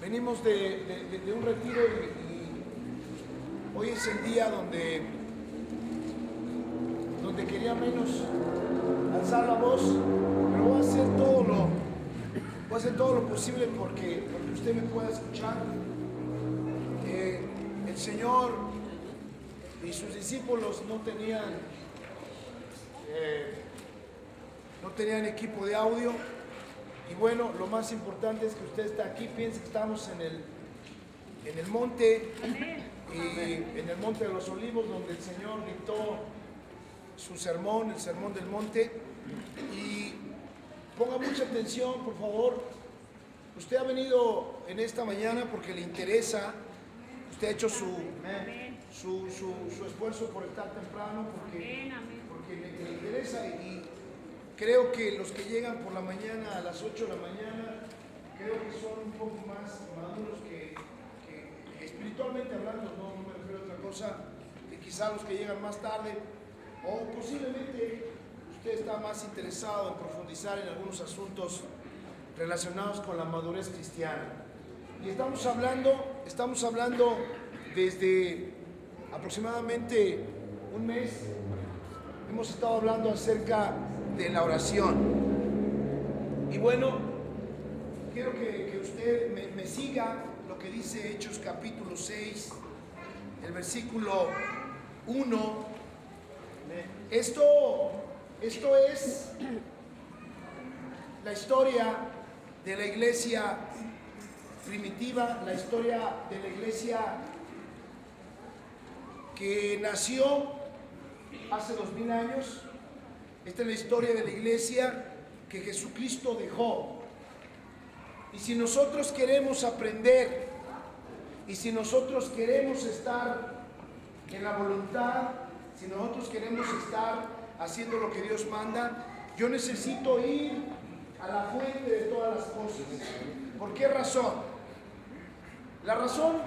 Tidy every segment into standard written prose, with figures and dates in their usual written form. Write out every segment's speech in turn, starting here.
Venimos de un retiro y hoy es el día donde quería menos alzar la voz, pero voy a hacer todo lo posible porque usted me pueda escuchar. El Señor y sus discípulos no tenían equipo de audio. Y bueno, lo más importante es que usted está aquí. Piense que estamos en el monte, y en el monte de los Olivos, donde el Señor dictó su sermón, el sermón del monte. Y ponga mucha atención, por favor. Usted ha venido en esta mañana porque le interesa. Usted ha hecho su esfuerzo por estar temprano, porque le interesa. Y creo que los que llegan por la mañana a las 8 de la mañana, creo que son un poco más maduros que espiritualmente hablando, no me refiero a otra cosa, que quizá los que llegan más tarde, o posiblemente usted está más interesado en profundizar en algunos asuntos relacionados con la madurez cristiana. Y estamos hablando desde aproximadamente un mes, hemos estado hablando acerca de la oración. Y bueno, quiero que usted me siga lo que dice Hechos capítulo 6, el versículo 1. Esto es la historia de la iglesia primitiva, la historia de la iglesia que nació hace 2000 años. Esta es la historia de la iglesia que Jesucristo dejó. Y si nosotros queremos aprender, y si nosotros queremos estar en la voluntad, si nosotros queremos estar haciendo lo que Dios manda, yo necesito ir a la fuente de todas las cosas. ¿Por qué razón? La razón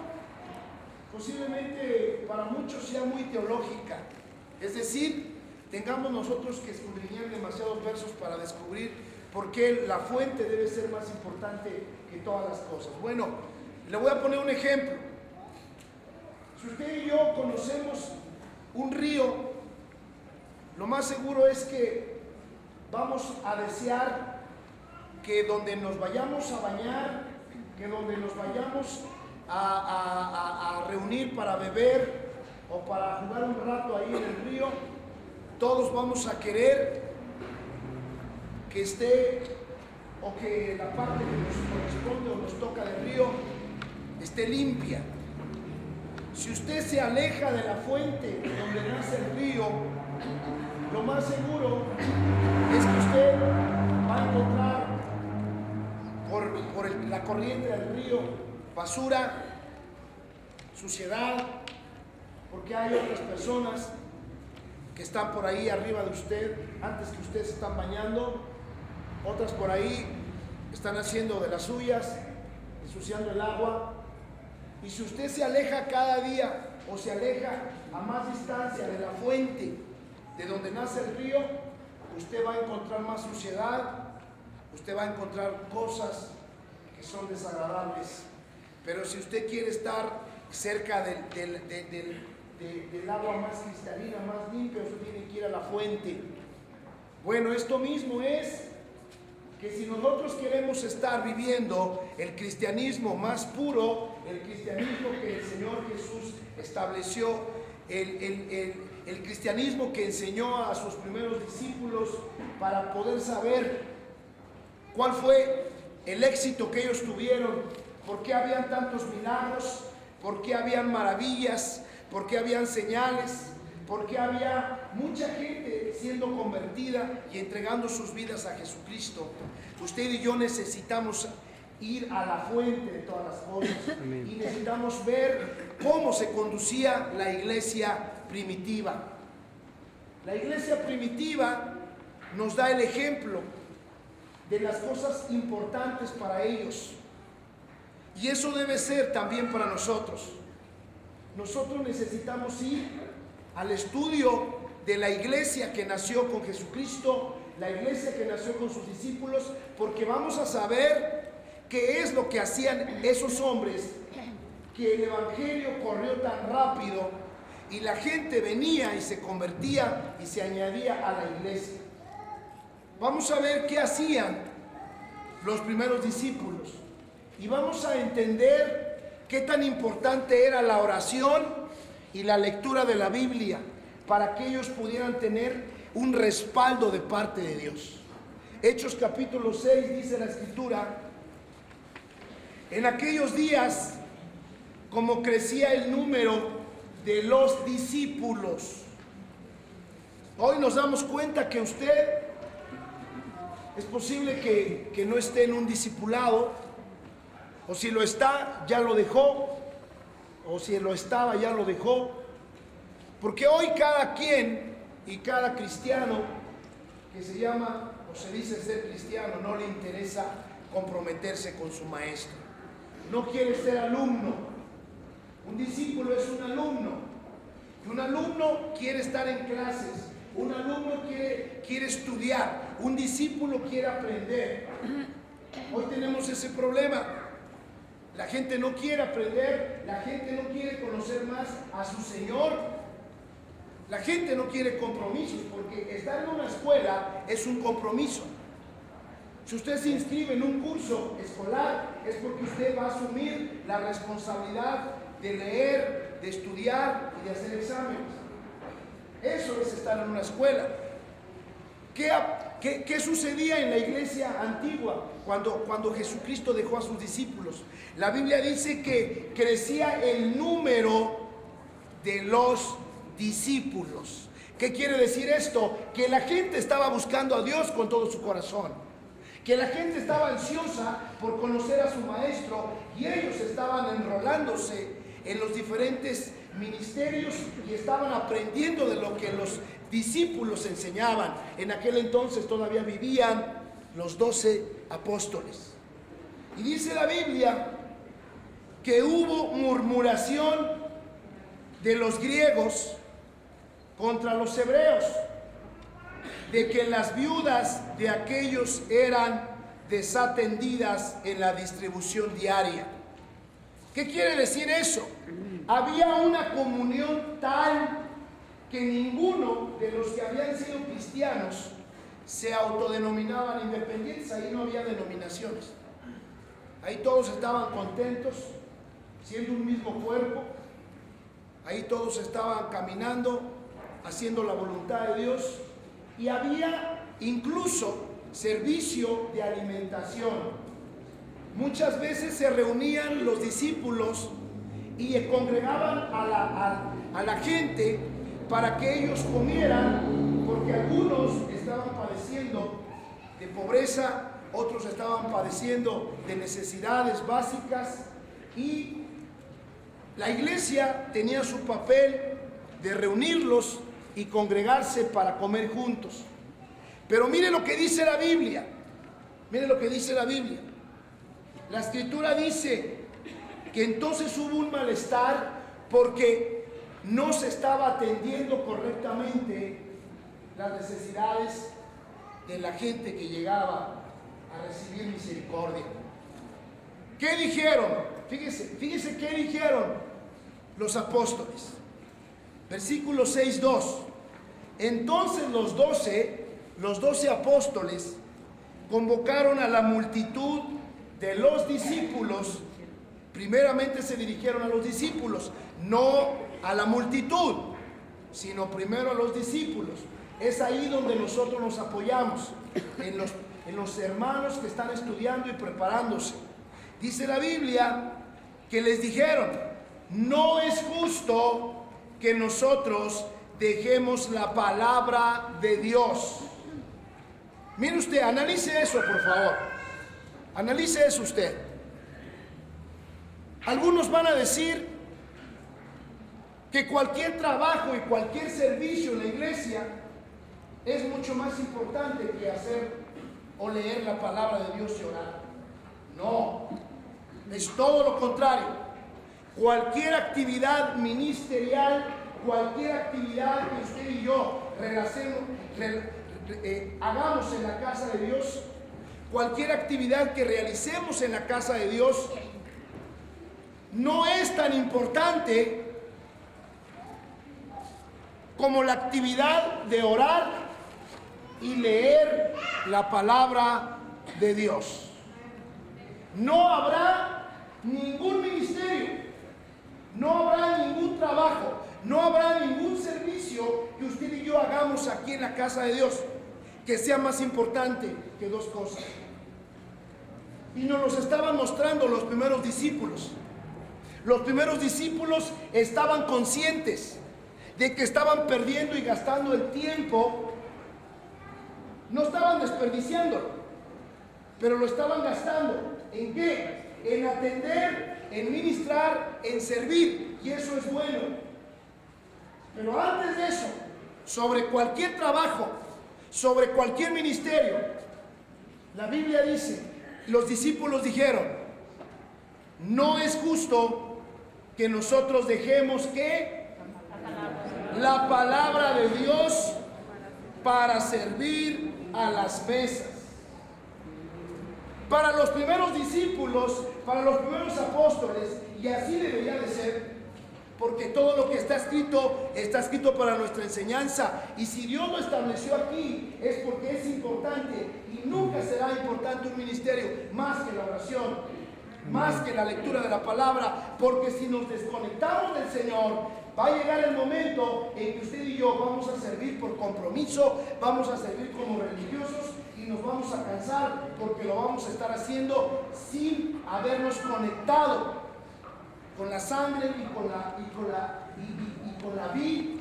posiblemente para muchos sea muy teológica, es decir, tengamos nosotros que escudriñar demasiados versos para descubrir por qué la fuente debe ser más importante que todas las cosas. Bueno, le voy a poner un ejemplo. Si usted y yo conocemos un río, lo más seguro es que vamos a desear que donde nos vayamos a bañar, que donde nos vayamos a reunir para beber o para jugar un rato ahí en el río, todos vamos a querer que esté, o que la parte que nos corresponde o nos toca del río esté limpia. Si usted se aleja de la fuente donde nace el río, lo más seguro es que usted va a encontrar por la corriente del río basura, suciedad, porque hay otras personas que están por ahí arriba de usted, antes que ustedes se están bañando, otras por ahí están haciendo de las suyas, ensuciando el agua. Y si usted se aleja cada día o se aleja a más distancia de la fuente de donde nace el río, usted va a encontrar más suciedad, usted va a encontrar cosas que son desagradables. Pero si usted quiere estar cerca del agua más cristalina, más limpia, usted tiene que ir a la fuente. Bueno, esto mismo es que si nosotros queremos estar viviendo el cristianismo más puro, el cristianismo que el Señor Jesús estableció, el cristianismo que enseñó a sus primeros discípulos para poder saber cuál fue el éxito que ellos tuvieron, por qué habían tantos milagros, por qué habían maravillas, por qué habían señales, por qué había mucha gente siendo convertida y entregando sus vidas a Jesucristo. Usted y yo necesitamos ir a la fuente de todas las cosas. Amén. Y necesitamos ver cómo se conducía la iglesia primitiva. La iglesia primitiva nos da el ejemplo de las cosas importantes para ellos. Y eso debe ser también para nosotros. Nosotros necesitamos ir al estudio de la iglesia que nació con Jesucristo, la iglesia que nació con sus discípulos, porque vamos a saber qué es lo que hacían esos hombres, que el evangelio corrió tan rápido y la gente venía y se convertía y se añadía a la iglesia. Vamos a ver qué hacían los primeros discípulos y vamos a entender qué tan importante era la oración y la lectura de la Biblia para que ellos pudieran tener un respaldo de parte de Dios. Hechos capítulo 6 dice la escritura: en aquellos días, como crecía el número de los discípulos. Hoy nos damos cuenta que usted es posible que no esté en un discipulado, o si lo está, ya lo dejó, o si lo estaba, ya lo dejó, porque hoy cada quien y cada cristiano que se llama o se dice ser cristiano no le interesa comprometerse con su maestro, no quiere ser alumno. Un discípulo es un alumno, y un alumno quiere estar en clases, un alumno quiere estudiar, un discípulo quiere aprender. Hoy tenemos ese problema. La gente no quiere aprender, la gente no quiere conocer más a su Señor. La gente no quiere compromisos, porque estar en una escuela es un compromiso. Si usted se inscribe en un curso escolar, es porque usted va a asumir la responsabilidad de leer, de estudiar y de hacer exámenes. Eso es estar en una escuela. ¿Qué sucedía en la iglesia antigua cuando Jesucristo dejó a sus discípulos? La Biblia dice que crecía el número de los discípulos. ¿Qué quiere decir esto? Que la gente estaba buscando a Dios con todo su corazón, que la gente estaba ansiosa por conocer a su maestro, y ellos estaban enrolándose en los diferentes ministerios y estaban aprendiendo de lo que los discípulos enseñaban. En aquel entonces todavía vivían los 12 apóstoles. Y dice la Biblia que hubo murmuración de los griegos contra los hebreos, de que las viudas de aquellos eran desatendidas en la distribución diaria. ¿Qué quiere decir eso? Había una comunión tal que ninguno de los que habían sido cristianos se autodenominaban independientes. Ahí no había denominaciones. Ahí todos estaban contentos, siendo un mismo cuerpo. Ahí todos estaban caminando, haciendo la voluntad de Dios. Y había incluso servicio de alimentación. Muchas veces se reunían los discípulos y congregaban a la gente para que ellos comieran, porque algunos estaban padeciendo de pobreza, otros estaban padeciendo de necesidades básicas, y la iglesia tenía su papel de reunirlos y congregarse para comer juntos. Pero mire lo que dice la Biblia. Mire lo que dice la Biblia. La escritura dice que entonces hubo un malestar porque no se estaba atendiendo correctamente las necesidades de la gente que llegaba a recibir misericordia. ¿Qué dijeron? Fíjese qué dijeron los apóstoles. Versículo 6:2. Entonces los 12 apóstoles convocaron a la multitud de los discípulos. Primeramente se dirigieron a los discípulos, no a la multitud, sino primero a los discípulos. Es ahí donde nosotros nos apoyamos, en los hermanos que están estudiando y preparándose. Dice la Biblia que les dijeron: no es justo que nosotros dejemos la palabra de Dios. Mire usted, analice eso, por favor. Analice eso usted. Algunos van a decir que cualquier trabajo y cualquier servicio en la iglesia es mucho más importante que hacer o leer la palabra de Dios y orar. No, es todo lo contrario. Cualquier actividad ministerial, cualquier actividad que usted y yo hagamos en la casa de Dios, cualquier actividad que realicemos en la casa de Dios no es tan importante como la actividad de orar y leer la palabra de Dios. No habrá ningún ministerio, no habrá ningún trabajo, no habrá ningún servicio que usted y yo hagamos aquí en la casa de Dios que sea más importante que dos cosas. Y nos los estaban mostrando los primeros discípulos. Los primeros discípulos estaban conscientes de que estaban perdiendo y gastando el tiempo. No estaban desperdiciándolo, pero lo estaban gastando. ¿En qué? En atender, en ministrar, en servir. Y eso es bueno. Pero antes de eso, sobre cualquier trabajo, sobre cualquier ministerio, la Biblia dice, los discípulos dijeron, no es justo que nosotros dejemos que la palabra de Dios para servir a las mesas. Para los primeros discípulos, para los primeros apóstoles, y así debería de ser, porque todo lo que está escrito para nuestra enseñanza, y si Dios lo estableció aquí es porque es importante, y nunca será importante un ministerio más que la oración, más que la lectura de la palabra, porque si nos desconectamos del Señor, va a llegar el momento en que usted y yo vamos a servir por compromiso, vamos a servir como religiosos y nos vamos a cansar porque lo vamos a estar haciendo sin habernos conectado con la sangre y con la vida.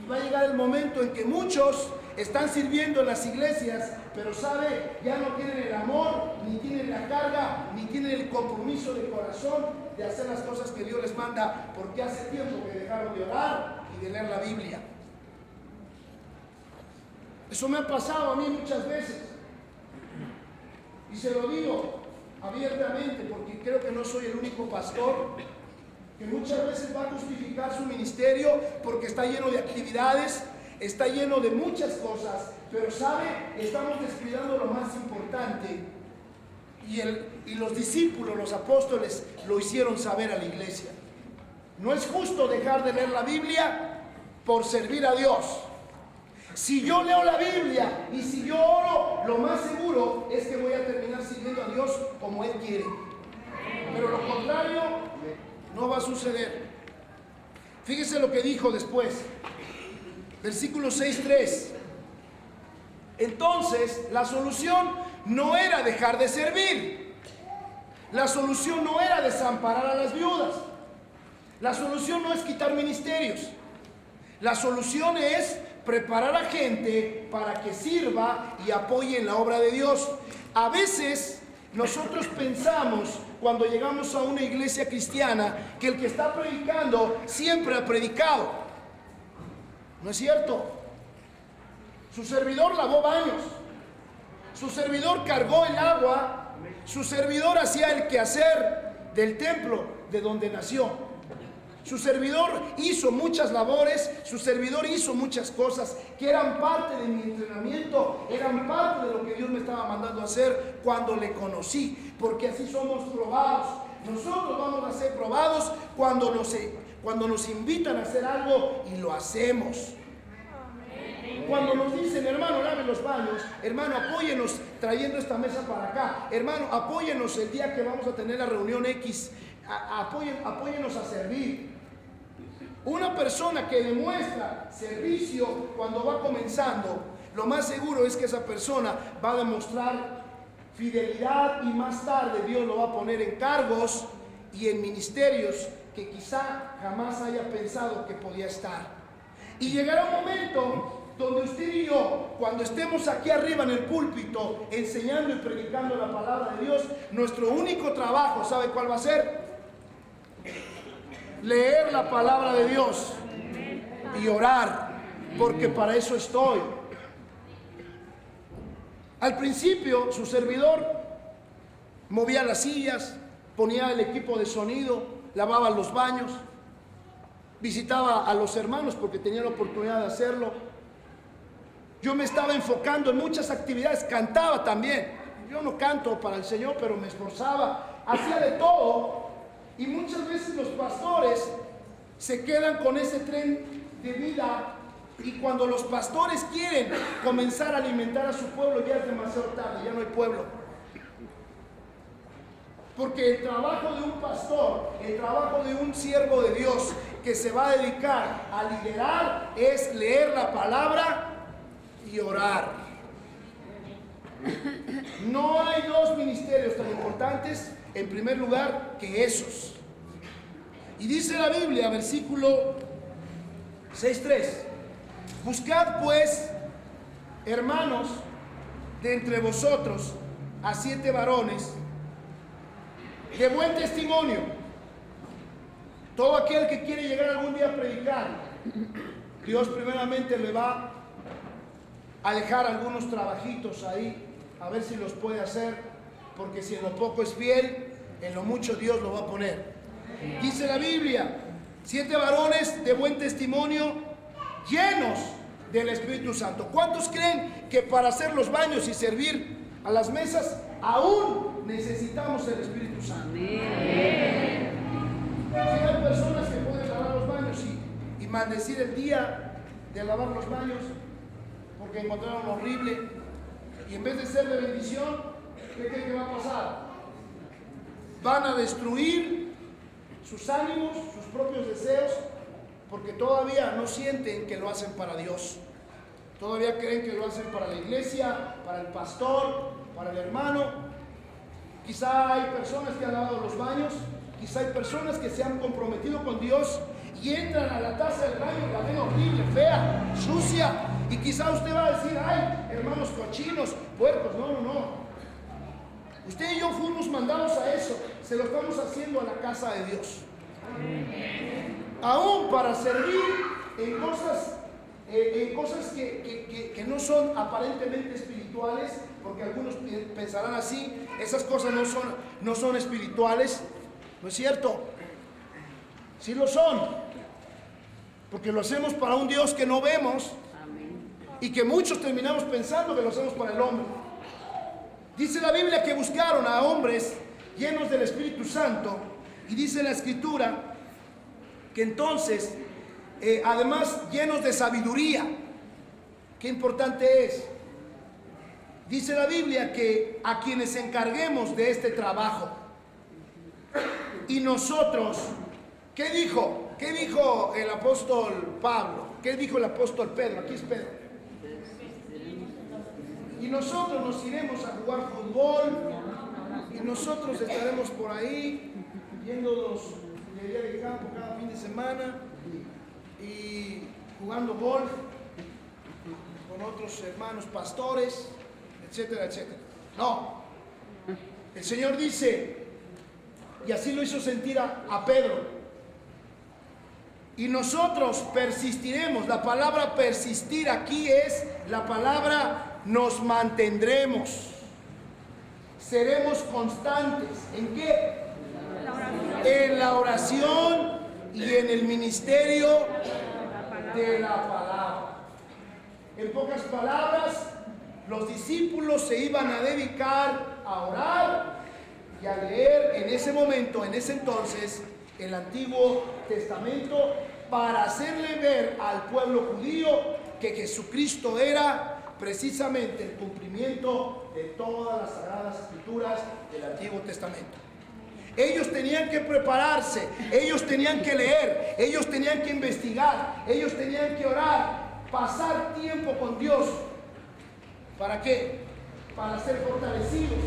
Y va a llegar el momento en que muchos están sirviendo en las iglesias, pero sabe, ya no tienen el amor, ni tienen la carga, ni tienen el compromiso de corazón de hacer las cosas que Dios les manda, porque hace tiempo que dejaron de orar y de leer la Biblia. Eso me ha pasado a mí muchas veces, y se lo digo abiertamente, porque creo que no soy el único pastor que muchas veces va a justificar su ministerio porque está lleno de actividades, está lleno de muchas cosas, pero sabe, estamos descuidando lo más importante, y los discípulos, los apóstoles lo hicieron saber a la iglesia. No es justo dejar de leer la Biblia por servir a Dios. Si yo leo la Biblia y si yo oro, lo más seguro es que voy a terminar sirviendo a Dios como Él quiere. Pero lo contrario no va a suceder. Fíjese lo que dijo después. Versículo 6:3. Entonces, la solución no era dejar de servir. La solución no era desamparar a las viudas. La solución no es quitar ministerios. La solución es preparar a gente para que sirva y apoye en la obra de Dios. A veces nosotros pensamos, cuando llegamos a una iglesia cristiana, que el que está predicando siempre ha predicado. ¿No es cierto? Su servidor lavó baños, su servidor cargó el agua, su servidor hacía el quehacer del templo de donde nació. Su servidor hizo muchas labores, su servidor hizo muchas cosas que eran parte de mi entrenamiento, eran parte de lo que Dios me estaba mandando a hacer cuando le conocí, porque así somos probados. Nosotros vamos a ser probados cuando nos invitan a hacer algo y lo hacemos. Cuando nos dicen, hermano, lave los baños, hermano, apóyenos trayendo esta mesa para acá, hermano, apóyenos el día que vamos a tener la reunión X, apóyenos a servir. Una persona que demuestra servicio cuando va comenzando, lo más seguro es que esa persona va a demostrar fidelidad y más tarde Dios lo va a poner en cargos y en ministerios que quizá jamás haya pensado que podía estar. Y llegará un momento donde usted y yo, cuando estemos aquí arriba en el púlpito enseñando y predicando la palabra de Dios, nuestro único trabajo, ¿sabe cuál va a ser? Leer la palabra de Dios y orar, porque para eso estoy. Al principio, su servidor movía las sillas, ponía el equipo de sonido, lavaba los baños, visitaba a los hermanos porque tenía la oportunidad de hacerlo. Yo me estaba enfocando en muchas actividades, cantaba también. yo no canto para el Señor, pero me esforzaba, hacía de todo. Y muchas veces los pastores se quedan con ese tren de vida, y cuando los pastores quieren comenzar a alimentar a su pueblo, ya es demasiado tarde, ya no hay pueblo. Porque el trabajo de un pastor, el trabajo de un siervo de Dios que se va a dedicar a liderar es leer la palabra y orar. No hay dos ministerios tan importantes en primer lugar que esos. Y dice la Biblia, versículo 6:3: buscad pues, hermanos, de entre vosotros a 7 varones de buen testimonio. Todo aquel que quiere llegar algún día a predicar, Dios primeramente le va a alejar algunos trabajitos ahí, a ver si los puede hacer, porque si en lo poco es fiel, en lo mucho Dios lo va a poner. Dice la Biblia, 7 varones de buen testimonio, llenos del Espíritu Santo. ¿Cuántos creen que para hacer los baños y servir a las mesas aún necesitamos el Espíritu Santo? Amén. Si hay personas que pueden lavar los baños y maldecir el día de lavar los baños porque encontraron horrible, y en vez de ser de bendición, ¿qué creen que va a pasar? Van a destruir sus ánimos, sus propios deseos, porque todavía no sienten que lo hacen para Dios. Todavía creen que lo hacen para la iglesia, para el pastor, para el hermano. Quizá hay personas que han lavado los baños, quizá hay personas que se han comprometido con Dios y entran a la taza del baño y la ven horrible, fea, sucia, y quizá usted va a decir, ay, hermanos cochinos, puercos. No. Usted y yo fuimos mandados a eso, se lo estamos haciendo a la casa de Dios. Aún para servir en cosas que no son aparentemente espirituales, porque algunos pensarán así, esas cosas no son espirituales, ¿no es cierto? Sí lo son, porque lo hacemos para un Dios que no vemos y que muchos terminamos pensando que lo hacemos para el hombre. Dice la Biblia que buscaron a hombres llenos del Espíritu Santo, y dice la Escritura que entonces además llenos de sabiduría. Qué importante es. Dice la Biblia que a quienes encarguemos de este trabajo, y nosotros, ¿qué dijo? ¿Qué dijo el apóstol Pablo? ¿Qué dijo el apóstol Pedro? Aquí es Pedro. Y nosotros nos iremos a jugar fútbol, y nosotros estaremos por ahí viéndonos de día de campo cada fin de semana y jugando golf con otros hermanos pastores, etcétera, etcétera. No, el Señor dice, y así lo hizo sentir a Pedro, y nosotros persistiremos. La palabra persistir aquí es la palabra nos mantendremos, seremos constantes. ¿En qué? En la oración y en el ministerio de la palabra. En pocas palabras, los discípulos se iban a dedicar a orar y a leer en ese momento, en ese entonces, el Antiguo Testamento, para hacerle ver al pueblo judío que Jesucristo era precisamente el cumplimiento de todas las sagradas escrituras del Antiguo Testamento. Ellos tenían que prepararse, ellos tenían que leer, ellos tenían que investigar, ellos tenían que orar, pasar tiempo con Dios. ¿Para qué? Para ser fortalecidos,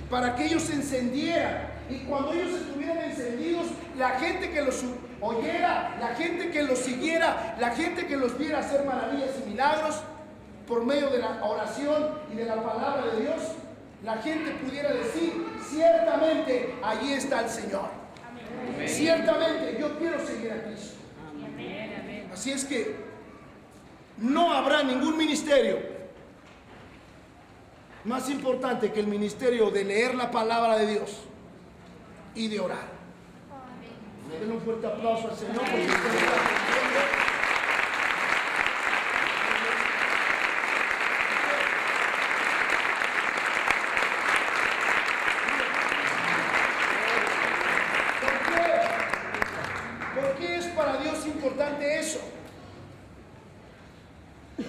para que ellos se encendieran, y cuando ellos estuvieran encendidos, la gente que los oyera, la gente que los siguiera, la gente que los viera hacer maravillas y milagros por medio de la oración y de la palabra de Dios, la gente pudiera decir, ciertamente allí está el Señor. Amén. Ciertamente yo quiero seguir a Cristo. Amén. Así es que no habrá ningún ministerio más importante que el ministerio de leer la palabra de Dios y de orar. Denle un fuerte aplauso al Señor porque usted está importante eso?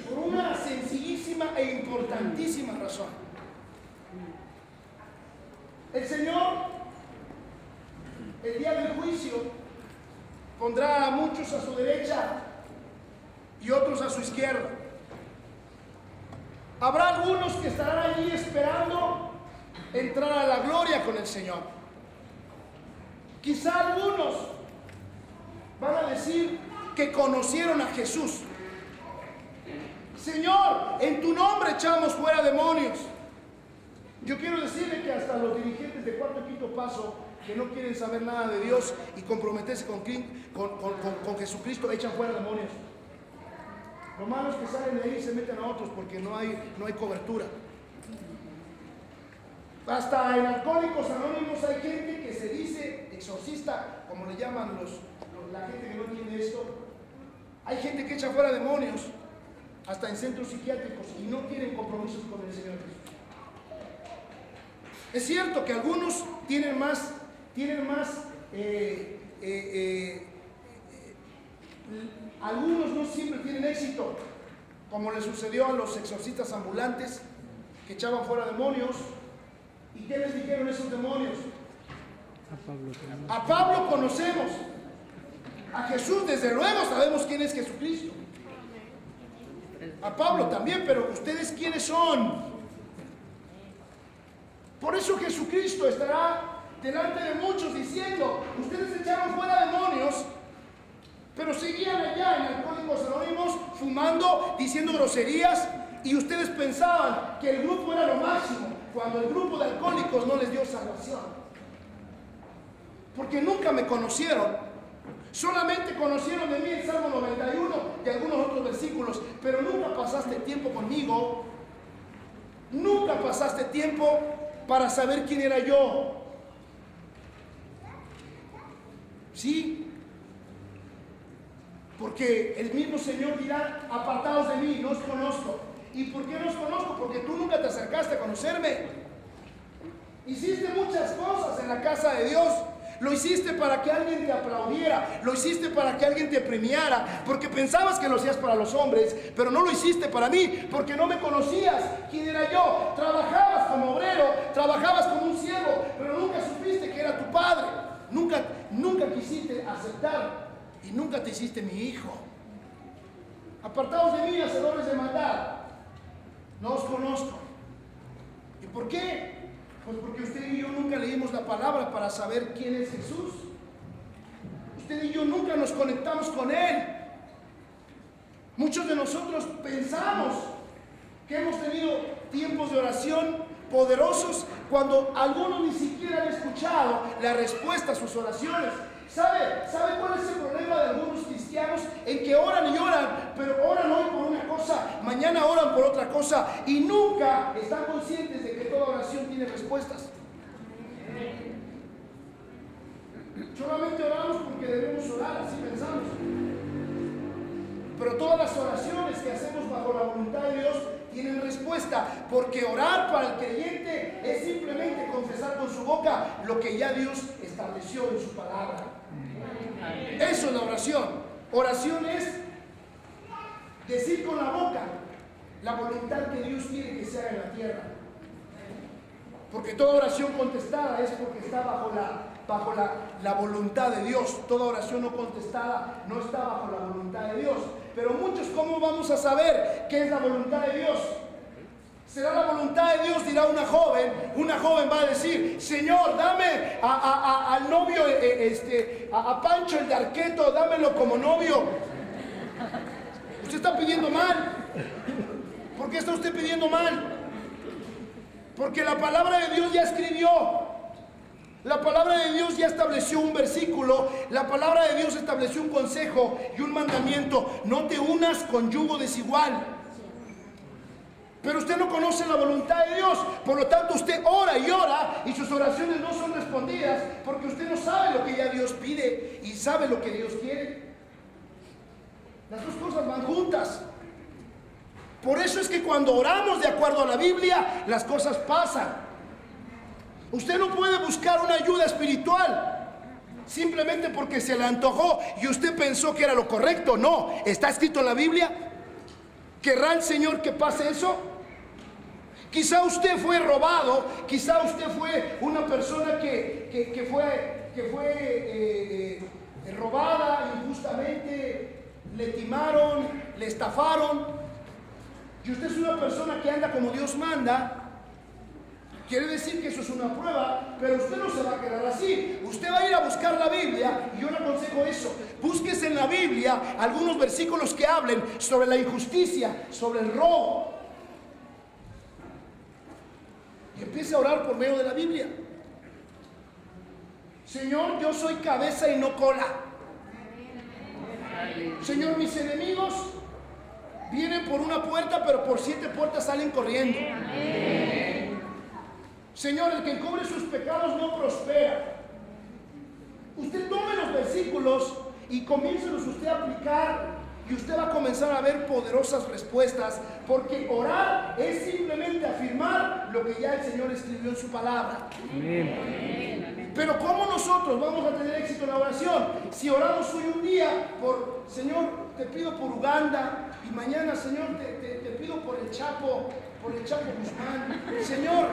Por una sencillísima e importantísima razón. El Señor, el día del juicio, pondrá a muchos a su derecha y otros a su izquierda. Habrá algunos que estarán allí esperando entrar a la gloria con el Señor. Quizá algunos van a decir que conocieron a Jesús. Señor, en tu nombre echamos fuera demonios. Yo quiero decirle que hasta los dirigentes de cuarto y quinto paso que no quieren saber nada de Dios y comprometerse con Jesucristo echan fuera demonios. Lo malo es que salen de ahí y se meten a otros porque no hay cobertura. Hasta en Alcohólicos Anónimos hay gente que se dice exorcista, como le llaman la gente que no entiende esto. Hay gente que echa fuera demonios, hasta en centros psiquiátricos, y no tienen compromisos con el Señor Jesús. Es cierto que algunos tienen más algunos no siempre tienen éxito, como le sucedió a los exorcistas ambulantes que echaban fuera demonios. ¿Y qué les dijeron esos demonios? A Pablo conocemos, a Jesús desde luego sabemos quién es Jesucristo, a Pablo también, pero ¿ustedes quiénes son? Por eso Jesucristo estará delante de muchos diciendo: ustedes echaron fuera demonios, pero seguían allá en Alcohólicos Anónimos fumando, diciendo groserías, y ustedes pensaban que el grupo era lo máximo, cuando el grupo de alcohólicos no les dio salvación. Porque nunca me conocieron, solamente conocieron de mí el Salmo 91 y algunos otros versículos, pero nunca pasaste tiempo conmigo, nunca pasaste tiempo para saber quién era yo. ¿Sí? Porque el mismo Señor dirá: apartados de mí, no os conozco. ¿Y por qué no os conozco? Porque tú nunca te acercaste a conocerme. Hiciste muchas cosas en la casa de Dios. Lo hiciste para que alguien te aplaudiera, lo hiciste para que alguien te premiara, porque pensabas que lo hacías para los hombres, pero no lo hiciste para mí, porque no me conocías quién era yo. Trabajabas como obrero, trabajabas como un siervo, pero nunca supiste que era tu padre. Nunca quisiste aceptar y nunca te hiciste mi hijo. Apartados de mí, hacedores de maldad, no os conozco. ¿Y por qué? Pues porque usted y yo nunca leímos la palabra para saber quién es Jesús. Usted y yo nunca nos conectamos con Él. Muchos de nosotros pensamos que hemos tenido tiempos de oración poderosos cuando algunos ni siquiera han escuchado la respuesta a sus oraciones. ¿Sabe cuál es el problema de algunos cristianos? En que oran y oran, pero oran hoy por una cosa, mañana oran por otra cosa, y nunca están conscientes de que toda oración tiene respuestas. Solamente oramos porque debemos orar, así pensamos. Pero todas las oraciones que hacemos bajo la voluntad de Dios tienen respuesta, porque orar para el creyente es simplemente confesar con su boca lo que ya Dios estableció en su palabra. Eso es la oración. Oración es decir con la boca la voluntad que Dios quiere que se haga en la tierra. Porque toda oración contestada es porque está bajo la voluntad de Dios. Toda oración no contestada no está bajo la voluntad de Dios. Pero muchos, ¿cómo vamos a saber qué es la voluntad de Dios? ¿Será la voluntad de Dios? Dirá una joven va a decir: Señor, dame al novio, a Pancho el de Arqueto, dámelo como novio. Usted está pidiendo mal. ¿Por qué está usted pidiendo mal? Porque la palabra de Dios ya escribió. La palabra de Dios ya estableció un versículo. La palabra de Dios estableció un consejo y un mandamiento: no te unas con yugo desigual. Pero usted no conoce la voluntad de Dios, por lo tanto usted ora y sus oraciones no son respondidas, porque usted no sabe lo que ya Dios pide y sabe lo que Dios quiere. Las dos cosas van juntas. Por eso es que cuando oramos de acuerdo a la Biblia, las cosas pasan. Usted no puede buscar una ayuda espiritual. simplemente porque se le antojó y usted pensó que era lo correcto. No, está escrito en la Biblia. ¿Querrá el Señor que pase eso? Quizá usted fue robado, quizá usted fue una persona que fue robada injustamente, le timaron, le estafaron, y usted es una persona que anda como Dios manda. Quiere decir que eso es una prueba, pero usted no se va a quedar así. Usted va a ir a buscar la Biblia, y yo le aconsejo eso. Búsquese en la Biblia algunos versículos que hablen sobre la injusticia, sobre el robo, y empiece a orar por medio de la Biblia. Señor, yo soy cabeza y no cola. Señor, mis enemigos vienen por una puerta, pero por 7 puertas salen corriendo. Señor, el que encubre sus pecados no prospera. Usted tome los versículos y comiéncelos usted a aplicar, y usted va a comenzar a ver poderosas respuestas, porque orar es simplemente afirmar lo que ya el Señor escribió en su palabra. Amén. Pero ¿cómo nosotros vamos a tener éxito en la oración? Si oramos hoy un día por, Señor, te pido por Uganda, y mañana, Señor, te pido por el Chapo Guzmán, Señor,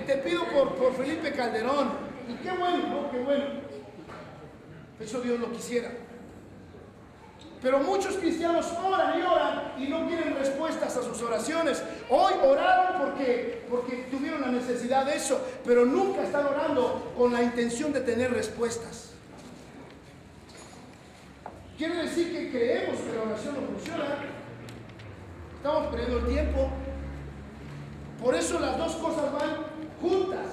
te pido por Felipe Calderón, y qué bueno, ¿no? Qué bueno. Eso Dios lo quisiera. Pero muchos cristianos oran y no quieren respuestas a sus oraciones. Hoy oraron porque tuvieron la necesidad de eso, pero nunca están orando con la intención de tener respuestas. Quiere decir que creemos que la oración no funciona. Estamos perdiendo el tiempo. Por eso las dos cosas van juntas.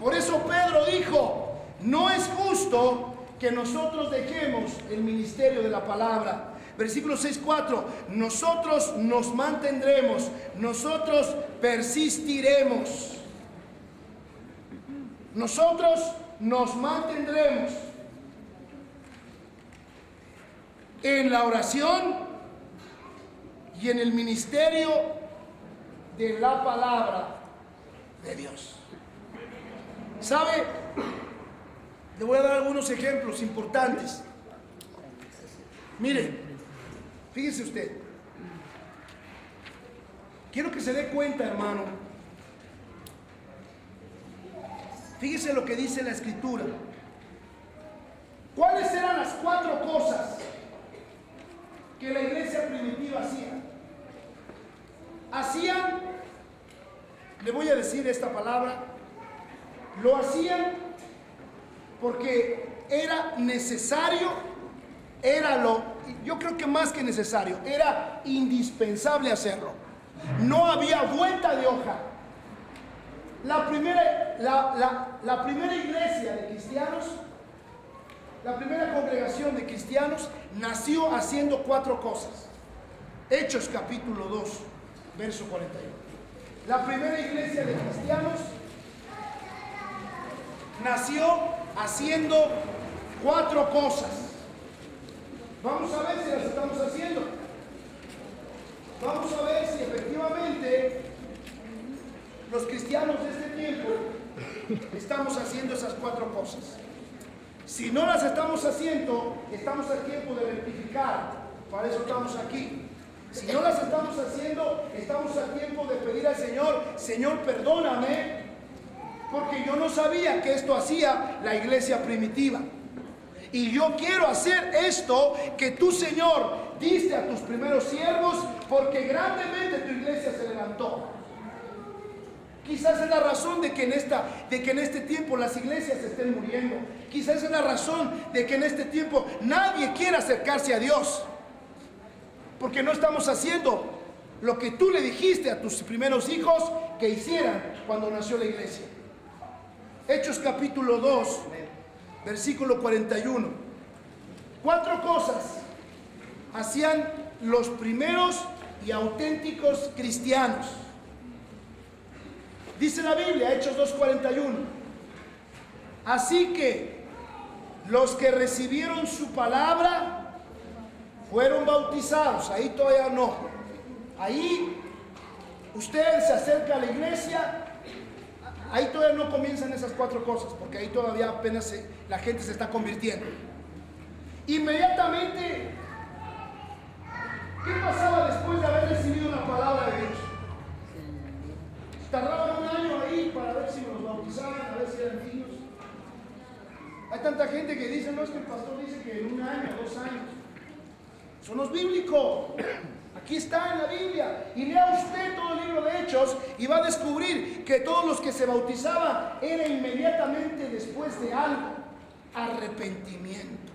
Por eso Pedro dijo: no es justo que nosotros dejemos el ministerio de la palabra. Versículo 6:4, nosotros nos mantendremos, nosotros persistiremos. Nosotros nos mantendremos en la oración y en el ministerio de la palabra de Dios. ¿Sabe? Le voy a dar algunos ejemplos importantes. Mire, fíjese usted. Quiero que se dé cuenta, hermano. Fíjese lo que dice la Escritura. ¿Cuáles eran las 4 cosas que la iglesia primitiva hacía? Le voy a decir esta palabra. Lo hacían porque era necesario, yo creo que más que necesario, era indispensable hacerlo. No había vuelta de hoja. La primera iglesia de cristianos, la primera congregación de cristianos nació haciendo 4 cosas. Hechos capítulo 2, verso 41. La primera iglesia de cristianos nació haciendo 4 cosas. Vamos a ver si las estamos haciendo. Vamos a ver si efectivamente los cristianos de este tiempo estamos haciendo esas 4 cosas. Si no las estamos haciendo, estamos a tiempo de rectificar. Para eso estamos aquí. Si no las estamos haciendo, estamos a tiempo de pedir al Señor: Señor, perdóname, porque yo no sabía que esto hacía la iglesia primitiva. Y yo quiero hacer esto que tú, Señor, diste a tus primeros siervos, porque grandemente tu iglesia se levantó. Quizás es la razón de que en este tiempo las iglesias estén muriendo. Quizás es la razón de que en este tiempo nadie quiera acercarse a Dios, porque no estamos haciendo lo que tú le dijiste a tus primeros hijos que hicieran cuando nació la iglesia. Hechos capítulo 2, versículo 41. 4 cosas hacían los primeros y auténticos cristianos. Dice la Biblia, Hechos 2:41. Así que los que recibieron su palabra fueron bautizados. Ahí todavía no. Ahí usted se acerca a la iglesia. ahí todavía no comienzan esas 4 cosas, porque ahí todavía apenas la gente se está convirtiendo. Inmediatamente, ¿qué pasaba después de haber recibido la palabra de Dios? Tardaban un año ahí para ver si los bautizaban, a ver si eran niños. Hay tanta gente que dice, no, es que el pastor dice que en 1 año, 2 años. Eso no es bíblico. Aquí está en la Biblia. Y lea usted todo el libro de Hechos y va a descubrir que todos los que se bautizaban era inmediatamente después de algo: arrepentimiento.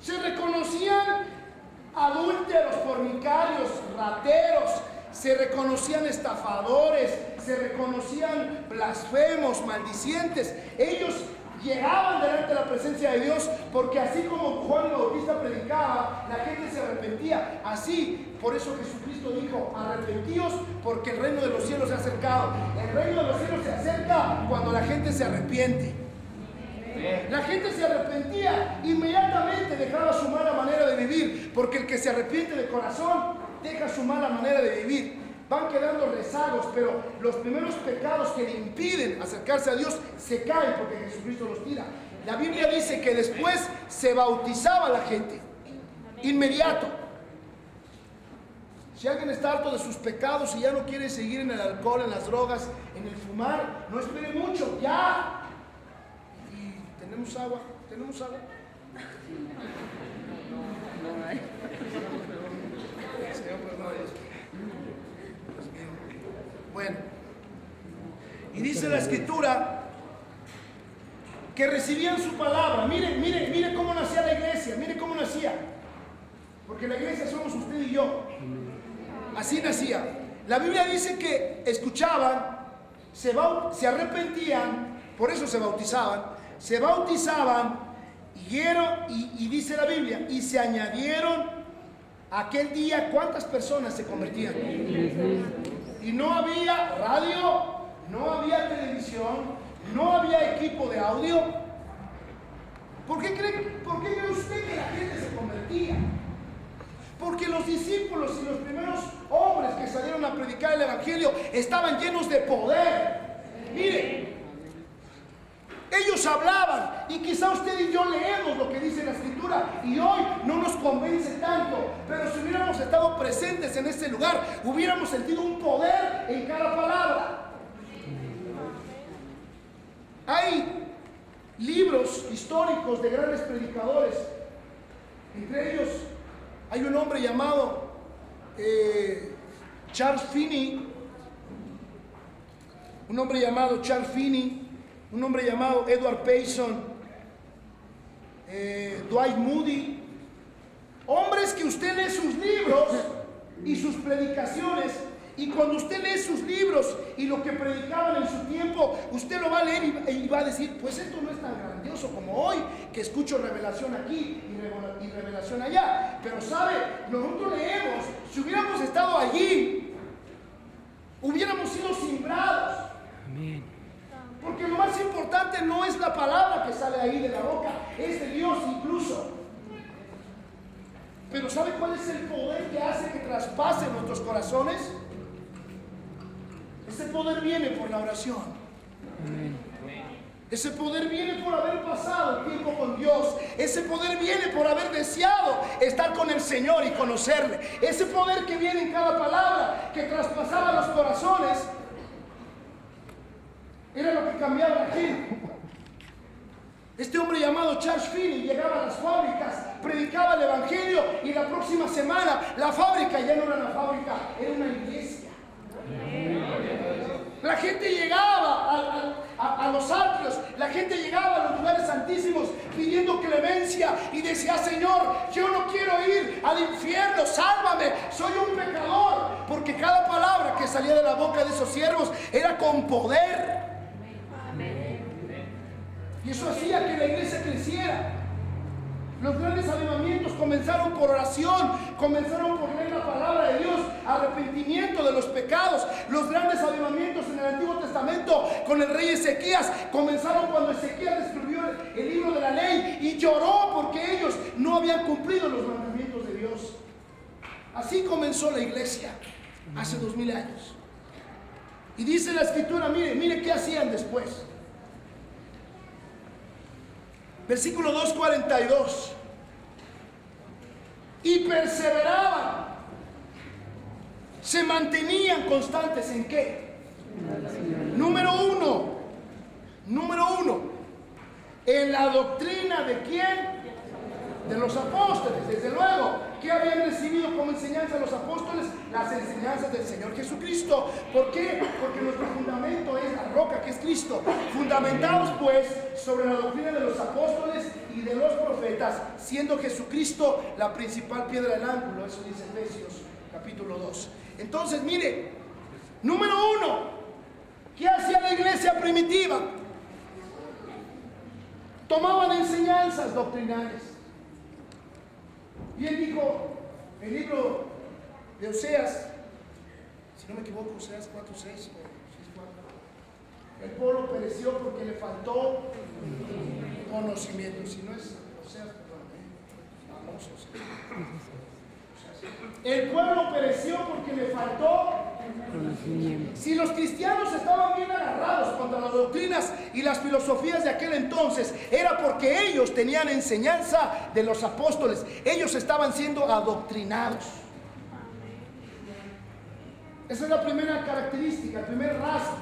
Se reconocían adúlteros, fornicarios, rateros, se reconocían estafadores, se reconocían blasfemos, maldicientes. Ellos llegaban delante de la presencia de Dios, porque así como Juan el Bautista predicaba, la gente se arrepentía. Así, por eso Jesucristo dijo: arrepentíos, porque el reino de los cielos se ha acercado. El reino de los cielos se acerca cuando la gente se arrepiente. La gente se arrepentía, inmediatamente dejaba su mala manera de vivir, porque el que se arrepiente de corazón deja su mala manera de vivir. Van quedando rezagos, pero los primeros pecados que le impiden acercarse a Dios se caen porque Jesucristo los tira. La Biblia dice que después se bautizaba la gente, inmediato. Si alguien está harto de sus pecados y ya no quiere seguir en el alcohol, en las drogas, en el fumar, no espere mucho, ya. Y tenemos agua, ¿tenemos agua? No hay. Señor, perdón. Bueno, y dice la Escritura que recibían su palabra. Mire cómo nacía la iglesia, mire cómo nacía. Porque la iglesia somos usted y yo. Así nacía. La Biblia dice que escuchaban, se arrepentían, por eso se bautizaban, y dice la Biblia, y se añadieron aquel día. ¿Cuántas personas se convertían? Y no había radio, no había televisión, no había equipo de audio. ¿Por qué cree usted que la gente se convertía? Porque los discípulos y los primeros hombres que salieron a predicar el Evangelio estaban llenos de poder. Mire, ellos hablaban, y quizá usted y yo leemos lo que dice la Escritura y hoy no nos convence tanto, pero si hubiéramos estado presentes en este lugar, hubiéramos sentido un poder en cada palabra. Hay libros históricos de grandes predicadores. Entre ellos hay un hombre llamado Charles Finney, un hombre llamado Edward Payson, Dwight Moody, hombres que usted lee sus libros y sus predicaciones, y cuando usted lee sus libros y lo que predicaban en su tiempo, usted lo va a leer y va a decir: pues esto no es tan grandioso como hoy, que escucho revelación aquí y revelación allá. Pero sabe, nosotros leemos, si hubiéramos estado allí, hubiéramos sido simbrados. Amén. Porque lo más importante no es la palabra que sale ahí de la boca, es de Dios incluso. Pero ¿sabe cuál es el poder que hace que traspase nuestros corazones? Ese poder viene por la oración. Amén. Ese poder viene por haber pasado el tiempo con Dios. Ese poder viene por haber deseado estar con el Señor y conocerle. Ese poder que viene en cada palabra, que traspasaba los corazones, era lo que cambiaba la gente. Este hombre llamado Charles Finney llegaba a las fábricas, predicaba el Evangelio, y la próxima semana la fábrica ya no era una fábrica, era una iglesia. La gente llegaba a los atrios, la gente llegaba a los lugares santísimos pidiendo clemencia y decía: Señor, yo no quiero ir al infierno, sálvame, soy un pecador. Porque cada palabra que salía de la boca de esos siervos era con poder. Y eso hacía que la iglesia creciera. Los grandes avivamientos comenzaron por oración, comenzaron por leer la palabra de Dios, arrepentimiento de los pecados. Los grandes avivamientos en el Antiguo Testamento con el rey Ezequías comenzaron cuando Ezequías escribió el libro de la ley y lloró porque ellos no habían cumplido los mandamientos de Dios. Así comenzó la iglesia hace 2000 años. Y dice la escritura, mire qué hacían después. Versículo 2:42. Y perseveraban, se mantenían constantes ¿en qué? Número uno, en la doctrina ¿de quién? De los apóstoles. Desde luego, ¿qué habían recibido como enseñanza los apóstoles? Las enseñanzas del Señor Jesucristo. ¿Por qué? Porque nuestro fundamento es la roca que es Cristo. Fundamentados pues sobre la doctrina de los apóstoles y de los profetas, siendo Jesucristo la principal piedra del ángulo. Eso dice Efesios capítulo 2. Entonces mire, número uno, ¿qué hacía la iglesia primitiva? Tomaban enseñanzas doctrinales. Y él dijo, el libro de Oseas, si no me equivoco, Oseas 4:6 o 6:4, el pueblo pereció porque le faltó conocimiento. Si no es Oseas, perdón, vamos, el pueblo pereció porque le faltó conocimiento. Si los cristianos estaban bien agarrados contra las doctrinas y las filosofías de aquel entonces, era porque ellos tenían enseñanza de los apóstoles. Ellos estaban siendo adoctrinados. Esa es la primera característica, el primer rasgo.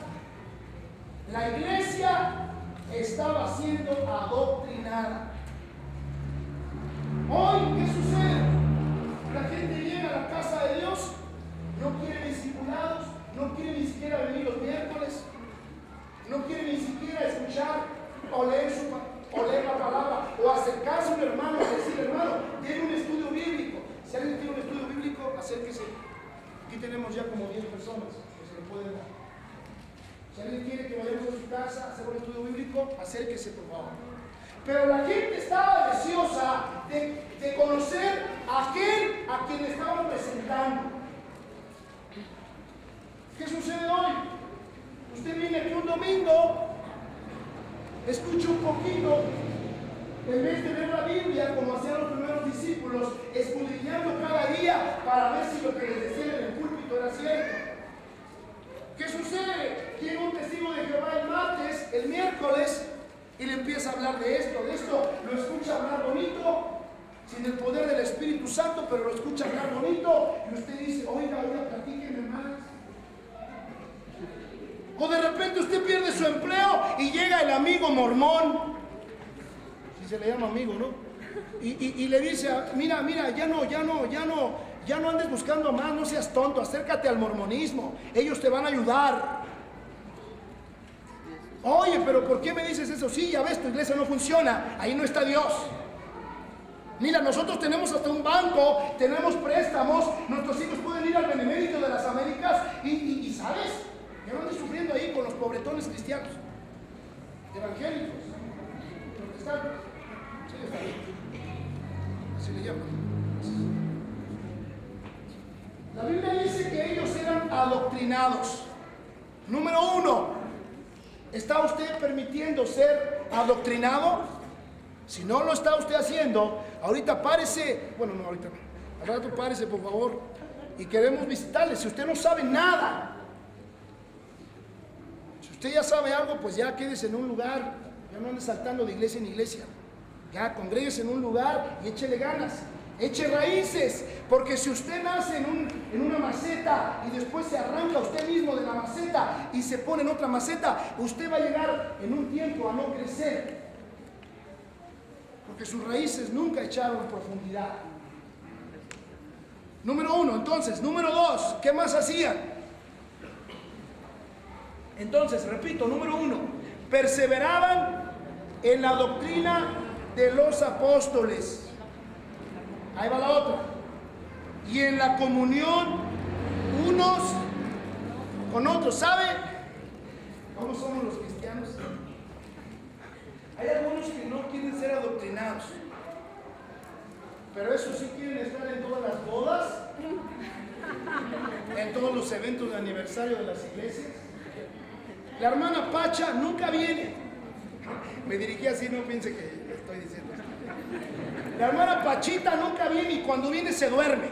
La iglesia estaba siendo adoctrinada. Hoy, ¿qué sucede? La gente llega a la casa de Dios, no quiere discipulados, no quiere ni siquiera venir los miércoles, no quiere ni siquiera escuchar o leer la palabra, o acercarse a un hermano y decir, hermano, tiene un estudio bíblico. Si alguien tiene un estudio bíblico, acérquese. Aquí tenemos ya como 10 personas que se le pueden dar. Si alguien quiere que vayamos a su casa a hacer un estudio bíblico, acérquese por favor. Pero la gente estaba deseosa de conocer a aquel a quien le estaban presentando. ¿Qué sucede hoy? Usted viene aquí un domingo, escucha un poquito, en vez de ver la Biblia como hacían los primeros discípulos, escudriñando cada día para ver si lo que les decían en el púlpito era cierto. ¿Qué sucede? Llega un testigo de Jehová el martes, el miércoles, y le empieza a hablar de esto, lo escucha hablar bonito, sin el poder del Espíritu Santo, pero lo escucha hablar bonito, y usted dice, oiga, platíquenme más. O de repente usted pierde su empleo y llega el amigo mormón, si se le llama amigo, ¿no? Y le dice, mira, ya no andes buscando más, no seas tonto, acércate al mormonismo, ellos te van a ayudar. Oye, pero ¿por qué me dices eso? Sí, ya ves, tu iglesia no funciona, ahí no está Dios. Mira, nosotros tenemos hasta un banco, tenemos préstamos, nuestros hijos pueden ir al Benemérito de las Américas y ¿sabes? Ya no andes sufriendo ahí con los pobretones cristianos, evangélicos, protestantes. Sí, está bien. Así le llaman. La Biblia dice que ellos eran adoctrinados. Número uno, ¿está usted permitiendo ser adoctrinado? Si no lo está usted haciendo, ahorita párese, bueno, no ahorita, al rato párese por favor, y queremos visitarle. Si usted no sabe nada, si usted ya sabe algo, pues ya quédese en un lugar, ya no ande saltando de iglesia en iglesia, ya congréguese en un lugar y échele ganas, eche raíces, porque si usted nace en una maceta y después se arranca usted mismo de la maceta y se pone en otra maceta, usted va a llegar en un tiempo a no crecer, porque sus raíces nunca echaron profundidad. Número uno. Entonces, número dos, ¿qué más hacían? Entonces, repito, número uno, perseveraban en la doctrina de los apóstoles. Ahí va la otra. Y en la comunión unos con otros. ¿Sabe cómo somos los cristianos? Hay algunos que no quieren ser adoctrinados, pero eso sí quieren estar en todas las bodas, en todos los eventos de aniversario de las iglesias. La hermana Pacha nunca viene. Me dirigí así, no piense que le estoy diciendo esto. La hermana Pachita nunca viene y cuando viene se duerme.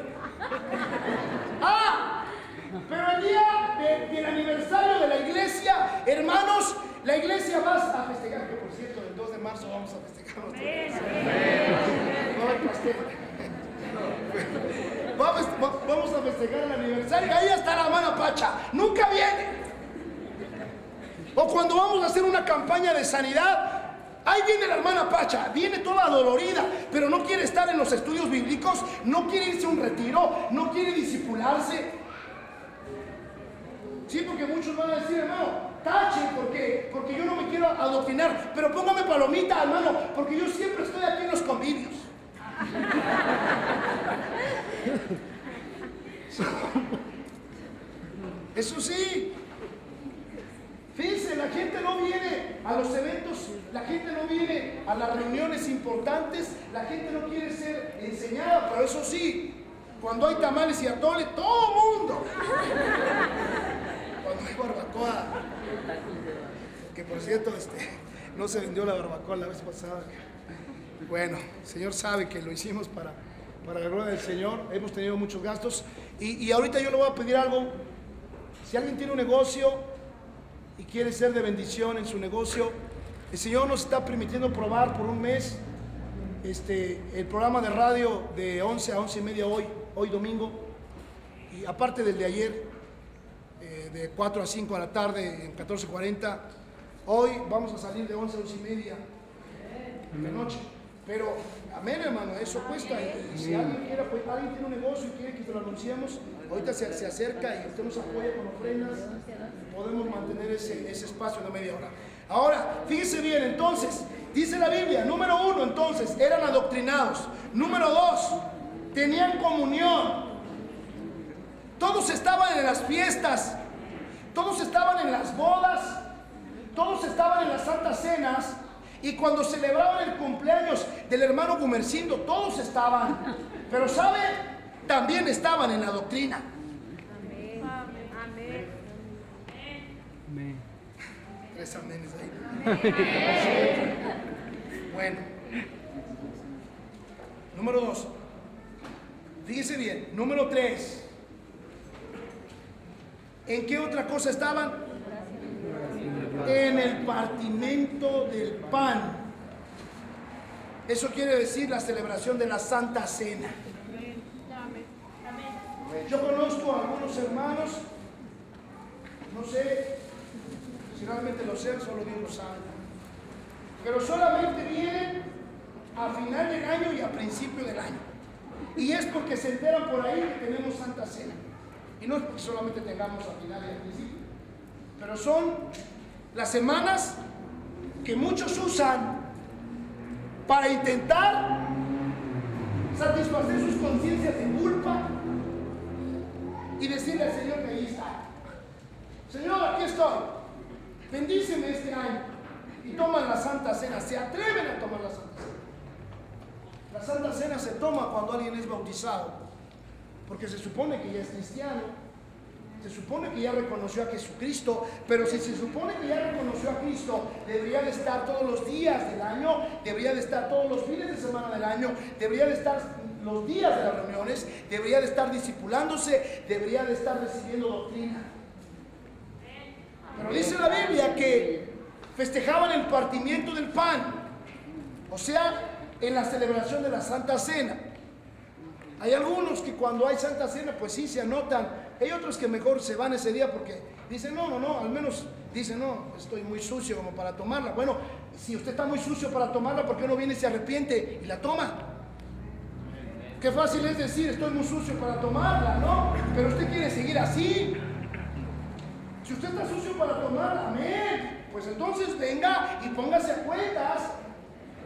Pero el día del aniversario de la iglesia, hermanos, la iglesia va a festejar, que por cierto, el 2 de marzo vamos a festejar nuestro aniversario. No hay pastel. Vamos a festejar el aniversario. Ahí está la hermana Pacha. Nunca viene. O cuando vamos a hacer una campaña de sanidad, ahí viene la hermana Pacha. Viene toda dolorida, pero no quiere estar en los estudios bíblicos, no quiere irse a un retiro, no quiere discipularse. Sí, porque muchos van a decir, hermano, tache, porque yo no me quiero adoctrinar, pero póngame palomita, hermano, porque yo siempre estoy aquí en los convivios. Eso sí. Fíjense, la gente no viene a los eventos, la gente no viene a las reuniones importantes, la gente no quiere ser enseñada, pero eso sí, cuando hay tamales y atole, todo mundo. Cuando hay barbacoa, que por cierto no se vendió la barbacoa la vez pasada. Bueno, el Señor sabe que lo hicimos para la gloria del Señor, hemos tenido muchos gastos y ahorita yo le voy a pedir algo. Si alguien tiene un negocio y quiere ser de bendición en su negocio, el Señor nos está permitiendo probar por un mes el programa de radio de 11 a 11 y media hoy domingo, y aparte del de ayer, de 4 a 5 de la tarde en 14:40. Hoy vamos a salir de 11 a 11 y media de la noche. Pero, amén, hermano, eso cuesta. Y si alguien quiere, pues, alguien tiene un negocio y quiere que te lo anunciemos, ahorita se acerca y usted nos apoya con ofrendas, podemos mantener ese espacio de media hora. Ahora, fíjese bien, entonces, dice la Biblia, número 1, entonces, eran adoctrinados. Número 2, tenían comunión. Todos estaban en las fiestas, todos estaban en las bodas, todos estaban en las santas cenas. Y cuando celebraban el cumpleaños del hermano Gumercindo, todos estaban. Pero ¿sabe? También estaban en la doctrina. Amén. Amén. Amén. Tres amenes ahí. Bueno. Número 2. Fíjese bien. Número 3. ¿En qué otra cosa estaban? En el partimento del pan. Eso quiere decir la celebración de la Santa Cena. Yo conozco a algunos hermanos, no sé si realmente lo sean, solo Dios lo sabe, pero solamente vienen a final del año y a principio del año. Y es porque se enteran por ahí que tenemos Santa Cena. Y no es porque solamente tengamos a final y a principio, pero son las semanas que muchos usan para intentar satisfacer sus conciencias de culpa y decirle al Señor que ahí está. Señor, aquí estoy, bendíceme este año. Y toman la Santa Cena, se atreven a tomar la Santa Cena. La Santa Cena se toma cuando alguien es bautizado, porque se supone que ya es cristiano. Se supone que ya reconoció a Jesucristo, pero si se supone que ya reconoció a Cristo, debería de estar todos los días del año, debería de estar todos los fines de semana del año, debería de estar los días de las reuniones, debería de estar discipulándose, debería de estar recibiendo doctrina. Pero dice la Biblia que festejaban el partimiento del pan, o sea, en la celebración de la Santa Cena. Hay algunos que cuando hay Santa Cena, pues sí se anotan. Hay otros que mejor se van ese día porque dicen, no, al menos dicen, no, estoy muy sucio como para tomarla. Bueno, si usted está muy sucio para tomarla, ¿por qué no viene y se arrepiente y la toma? Qué fácil es decir, estoy muy sucio para tomarla, ¿no? Pero usted quiere seguir así. Si usted está sucio para tomarla, amén, pues entonces venga y póngase a cuentas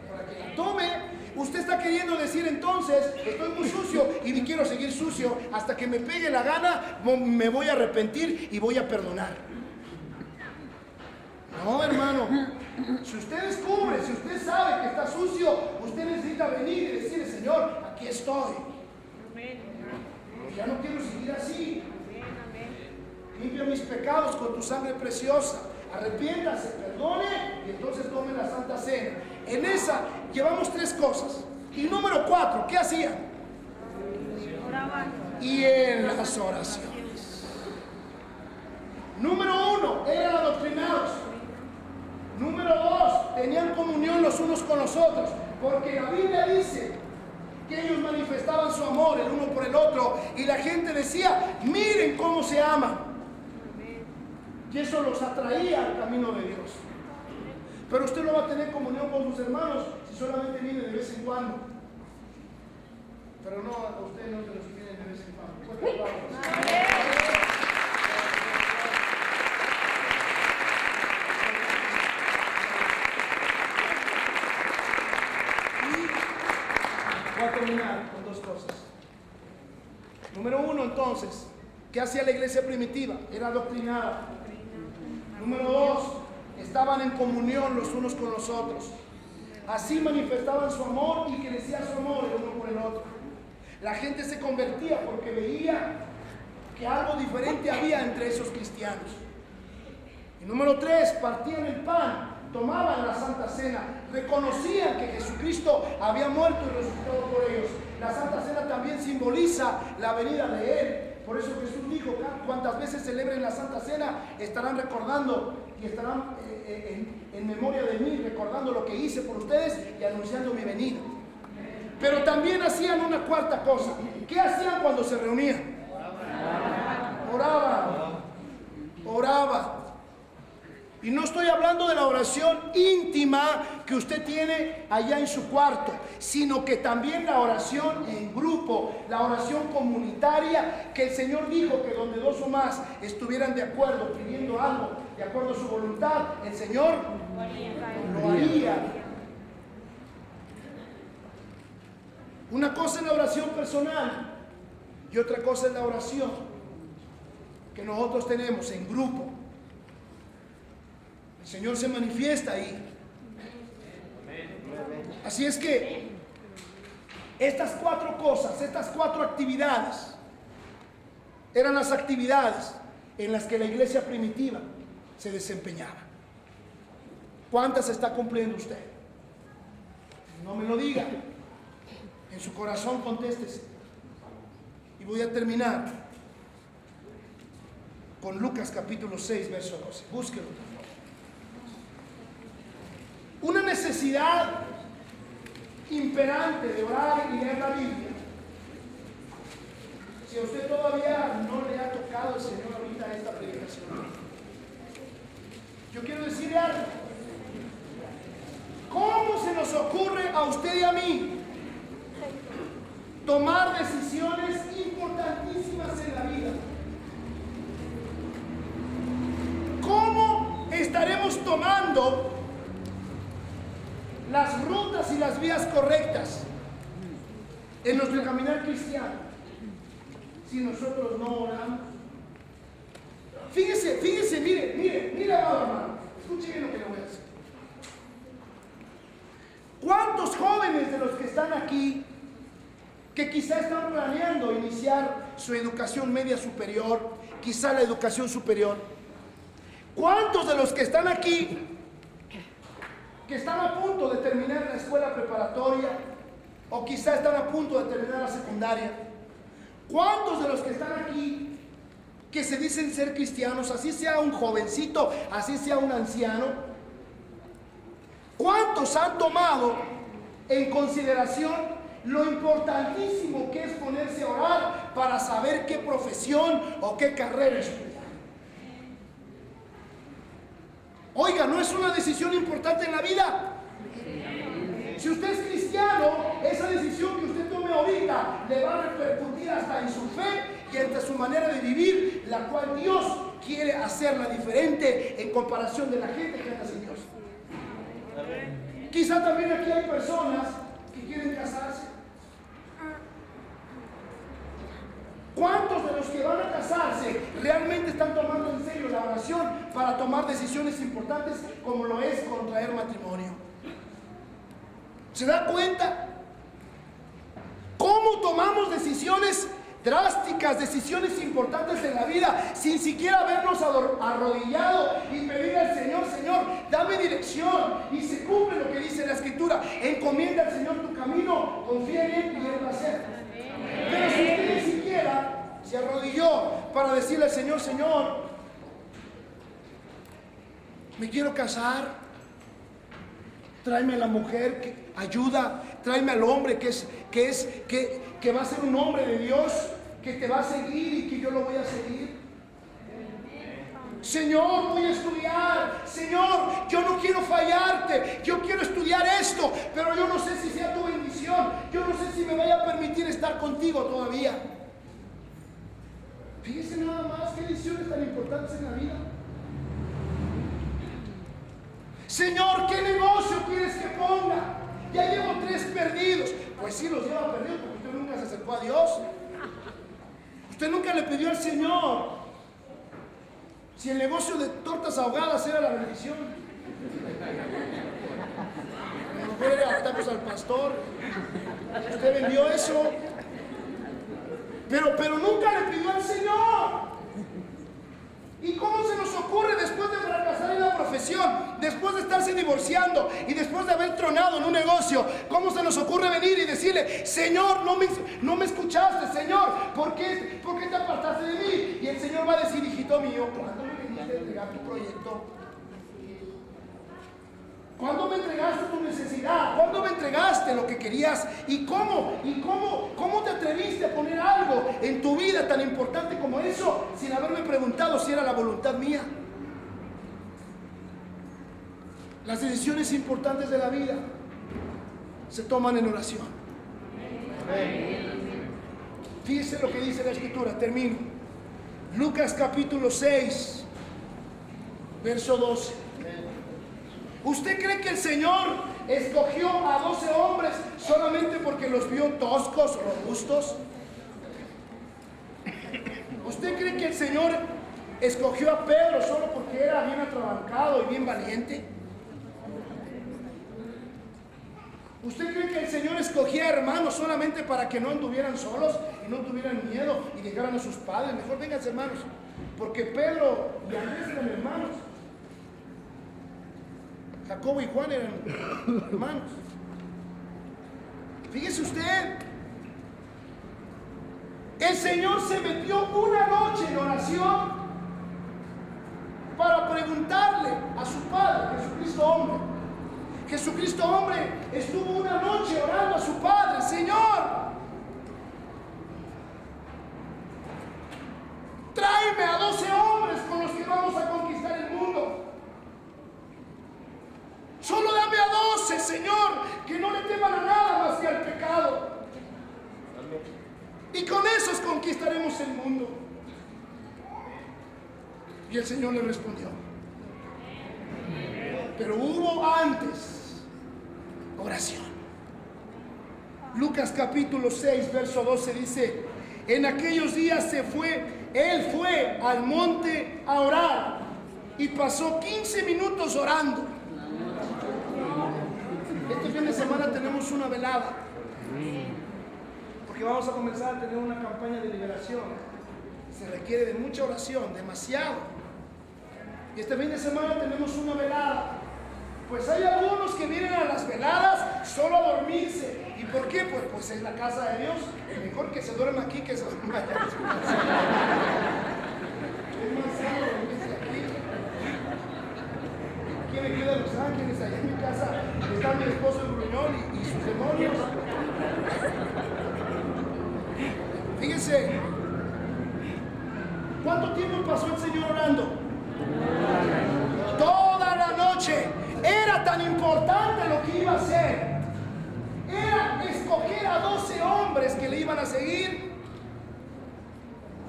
para que la tome. Usted está queriendo decir entonces, estoy muy sucio y quiero seguir sucio hasta que me pegue la gana, me voy a arrepentir y voy a perdonar. No, hermano, si usted descubre, si usted sabe que está sucio, usted necesita venir y decirle, Señor, aquí estoy. Ya no quiero seguir así. Limpia mis pecados con tu sangre preciosa. Arrepiéntase, perdone y entonces tome la Santa Cena. En esa llevamos 3 cosas. Y número 4, ¿qué hacían? Y en las oraciones. Número 1, eran adoctrinados. Número 2, tenían comunión los unos con los otros, porque la Biblia dice que ellos manifestaban su amor el uno por el otro y la gente decía, miren cómo se aman. Y eso los atraía al camino de Dios. Pero usted no va a tener comunión con sus hermanos si solamente viene de vez en cuando. Pero no, a usted no se los viene de vez en cuando. Voy a terminar con dos cosas. Número 1, entonces, ¿qué hacía la iglesia primitiva? Era adoctrinada. Número 2, estaban en comunión los unos con los otros. Así manifestaban su amor y crecía su amor el uno por el otro. La gente se convertía porque veía que algo diferente había entre esos cristianos. Y número 3, partían el pan, tomaban la Santa Cena, reconocían que Jesucristo había muerto y resucitado por ellos. La Santa Cena también simboliza la venida de Él. Por eso Jesús dijo, cuantas veces celebren la Santa Cena, estarán recordando y estarán en memoria de mí, recordando lo que hice por ustedes y anunciando mi venida. Pero también hacían una cuarta cosa. ¿Qué hacían cuando se reunían? Oraban. Y no estoy hablando de la oración íntima que usted tiene allá en su cuarto, sino que también la oración en grupo, la oración comunitaria, que el Señor dijo que donde 2 o más estuvieran de acuerdo, pidiendo algo, de acuerdo a su voluntad, el Señor lo haría. Una cosa es la oración personal y otra cosa es la oración que nosotros tenemos en grupo. El Señor se manifiesta ahí. Así es que estas 4 cosas, estas 4 actividades eran las actividades en las que la iglesia primitiva se desempeñaba. ¿Cuántas está cumpliendo usted? No me lo diga. En su corazón contéstese. Y voy a terminar con Lucas capítulo 6, verso 12. Búsquelo, por favor. Una necesidad imperante de orar y leer la Biblia. Si a usted todavía no le ha tocado el Señor ahorita esta predicación, yo quiero decirle algo. ¿Cómo se nos ocurre a usted y a mí tomar decisiones importantísimas en la vida? ¿Cómo estaremos tomando las rutas y las vías correctas en nuestro caminar cristiano si nosotros no oramos? Fíjese, mire, amado hermano, escuche bien lo que le voy a decir. ¿Cuántos jóvenes de los que están aquí, que quizá están planeando iniciar su educación media superior, quizá la educación superior, cuántos de los que están aquí, que están a punto de terminar la escuela preparatoria o quizá están a punto de terminar la secundaria, cuántos de los que están aquí que se dicen ser cristianos, así sea un jovencito, así sea un anciano, cuántos han tomado en consideración lo importantísimo que es ponerse a orar para saber qué profesión o qué carrera estudiar? Oiga, ¿no es una decisión importante en la vida? Si usted es cristiano, esa decisión que usted tome ahorita le va a repercutir hasta en su fe y hasta su manera de vivir, la cual Dios quiere hacerla diferente en comparación de la gente que anda sin Dios. Quizá también aquí hay personas que quieren casarse. ¿Cuántos de los que van a casarse realmente están tomando en serio la oración para tomar decisiones importantes como lo es contraer matrimonio? ¿Se da cuenta? ¿Cómo tomamos decisiones drásticas, decisiones importantes en la vida sin siquiera habernos arrodillado y pedirle al Señor, Señor, dame dirección? Y se cumple lo que dice la Escritura: encomienda al Señor tu camino, confía en Él y Él va a hacer. Pero si usted ni siquiera se arrodilló para decirle al Señor, Señor, Me quiero casar. Tráeme a la mujer que ayuda. Tráeme al hombre que va a ser un hombre de Dios, que te va a seguir y que yo lo voy a seguir. Señor, voy a estudiar. Señor, yo no quiero fallarte. Yo quiero estudiar esto, pero yo no sé si sea tu bendición. Yo no sé si me vaya a permitir estar contigo todavía. Fíjese nada más qué decisiones tan importantes en la vida. Señor, ¿qué negocio quieres que ponga? Ya llevo 3 perdidos. Pues sí, los lleva perdidos porque usted nunca se acercó a Dios. Usted nunca le pidió al Señor si el negocio de tortas ahogadas era la bendición. A lo mejor era tacos al pastor. Usted vendió eso. Pero nunca le pidió al Señor. ¿Y cómo se nos ocurre después de fracasar en la profesión, después de estarse divorciando y después de haber tronado en un negocio, cómo se nos ocurre venir y decirle: Señor, no me escuchaste, Señor, ¿por qué te apartaste de mí? Y el Señor va a decir: hijito mío, ¿cuándo me viniste a entregar tu proyecto? ¿Cuándo me entregaste tu necesidad? ¿Cuándo me entregaste lo que querías? ¿Y cómo te atreviste a poner algo en tu vida tan importante como eso sin haberme preguntado si era la voluntad mía? Las decisiones importantes de la vida se toman en oración. Fíjese lo que dice la Escritura, termino. Lucas capítulo 6, verso 12. ¿Usted cree que el Señor escogió a 12 hombres solamente porque los vio toscos, robustos? ¿Usted cree que el Señor escogió a Pedro solo porque era bien atrabancado y bien valiente? ¿Usted cree que el Señor escogía a hermanos solamente para que no anduvieran solos y no tuvieran miedo y dejaran a sus padres? Mejor vénganse, hermanos, porque Pedro y Andrés eran hermanos. Jacobo y Juan eran hermanos. Fíjese usted, el Señor se metió una noche en oración para preguntarle a su Padre, Jesucristo hombre. Jesucristo hombre estuvo una noche orando a su Padre: Señor, tráeme a 12 hombres con los que vamos a conquistar el mundo. Solo dame a 12, Señor, que no le teman a nada más que al pecado. Y con esos conquistaremos el mundo. Y el Señor le respondió. Pero hubo antes oración. Lucas capítulo 6, verso 12 dice: en aquellos días él fue al monte a orar y pasó 15 minutos orando. Este fin de semana tenemos una velada, porque vamos a comenzar a tener una campaña de liberación. Se requiere de mucha oración, demasiado. Y este fin de semana tenemos una velada. Pues hay algunos que vienen a las veladas solo a dormirse. ¿Y por qué? Pues es la casa de Dios. Mejor que se duerma aquí que se duerma allá. Es más sano dormirse aquí. Aquí me quedan Los Ángeles, allá en mi casa está mi esposo el gruñón y sus demonios. Fíjense, ¿cuánto tiempo pasó el Señor orando? Toda la noche. Era tan importante lo que iba a hacer. Era escoger a 12 hombres que le iban a seguir.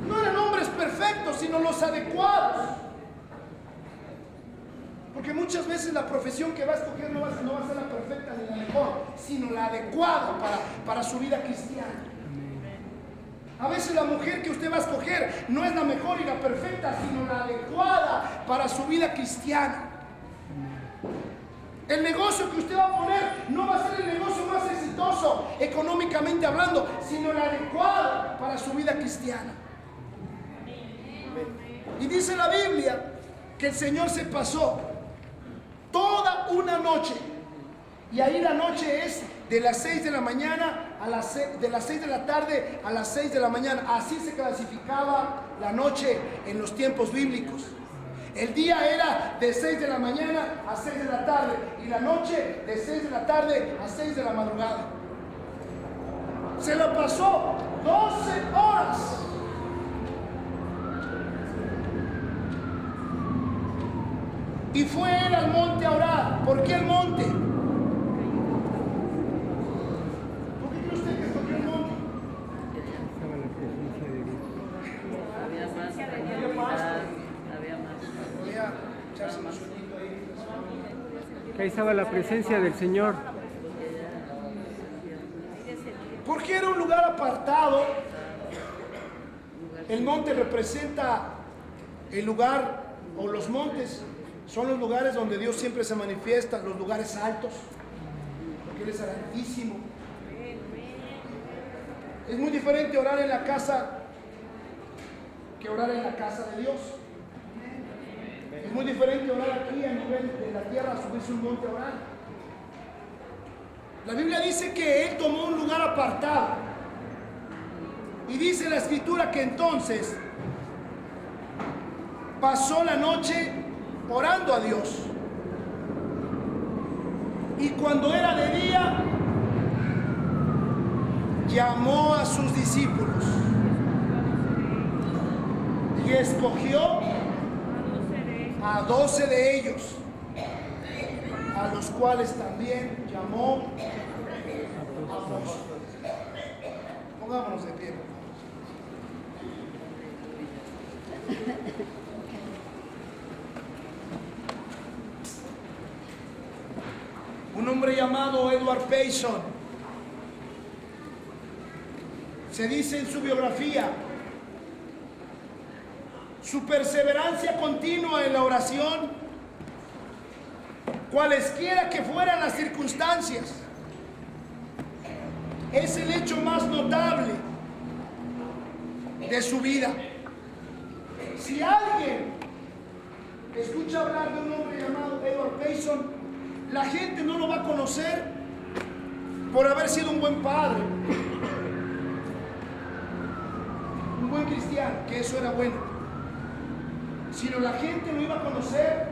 No eran hombres perfectos, sino los adecuados. Porque muchas veces la profesión que va a escoger no va a ser la perfecta ni la mejor, sino la adecuada para su vida cristiana. A veces la mujer que usted va a escoger no es la mejor y la perfecta, sino la adecuada para su vida cristiana. El negocio que usted va a poner no va a ser el negocio más exitoso económicamente hablando, sino el adecuado para su vida cristiana. Y dice la Biblia que el Señor se pasó toda una noche, y ahí la noche es de las 6 de la mañana de las 6 de la tarde a las 6 de la mañana. Así se clasificaba la noche en los tiempos bíblicos. El día era de 6 de la mañana a 6 de la tarde y la noche de 6 de la tarde a 6 de la madrugada. Se la pasó 12 horas. Y fue él al monte a orar. ¿Por qué el monte? ¿Por qué cree usted que escogió el monte? Estaba la presencia de Dios. Había más. Voy a echarse un sueñito ahí. Que ahí estaba la presencia del Señor. Porque era un lugar apartado. El monte representa el lugar, o los montes son los lugares donde Dios siempre se manifiesta, los lugares altos, porque Él es altísimo. Es muy diferente orar en la casa que orar en la casa de Dios. Es muy diferente orar aquí a nivel de la tierra, subirse un monte a orar. La Biblia dice que Él tomó un lugar apartado. Y dice la Escritura que entonces pasó la noche orando a Dios. Y cuando era de día, llamó a sus discípulos y escogió a 12 de ellos, a los cuales también llamó apóstoles. Pongámonos de pie, por favor. Un hombre llamado Edward Payson, se dice en su biografía, su perseverancia continua en la oración, cualesquiera que fueran las circunstancias, es el hecho más notable de su vida. Si alguien escucha hablar de un hombre llamado Edward Payson, la gente no lo va a conocer por haber sido un buen padre, un buen cristiano, que eso era bueno, sino la gente lo iba a conocer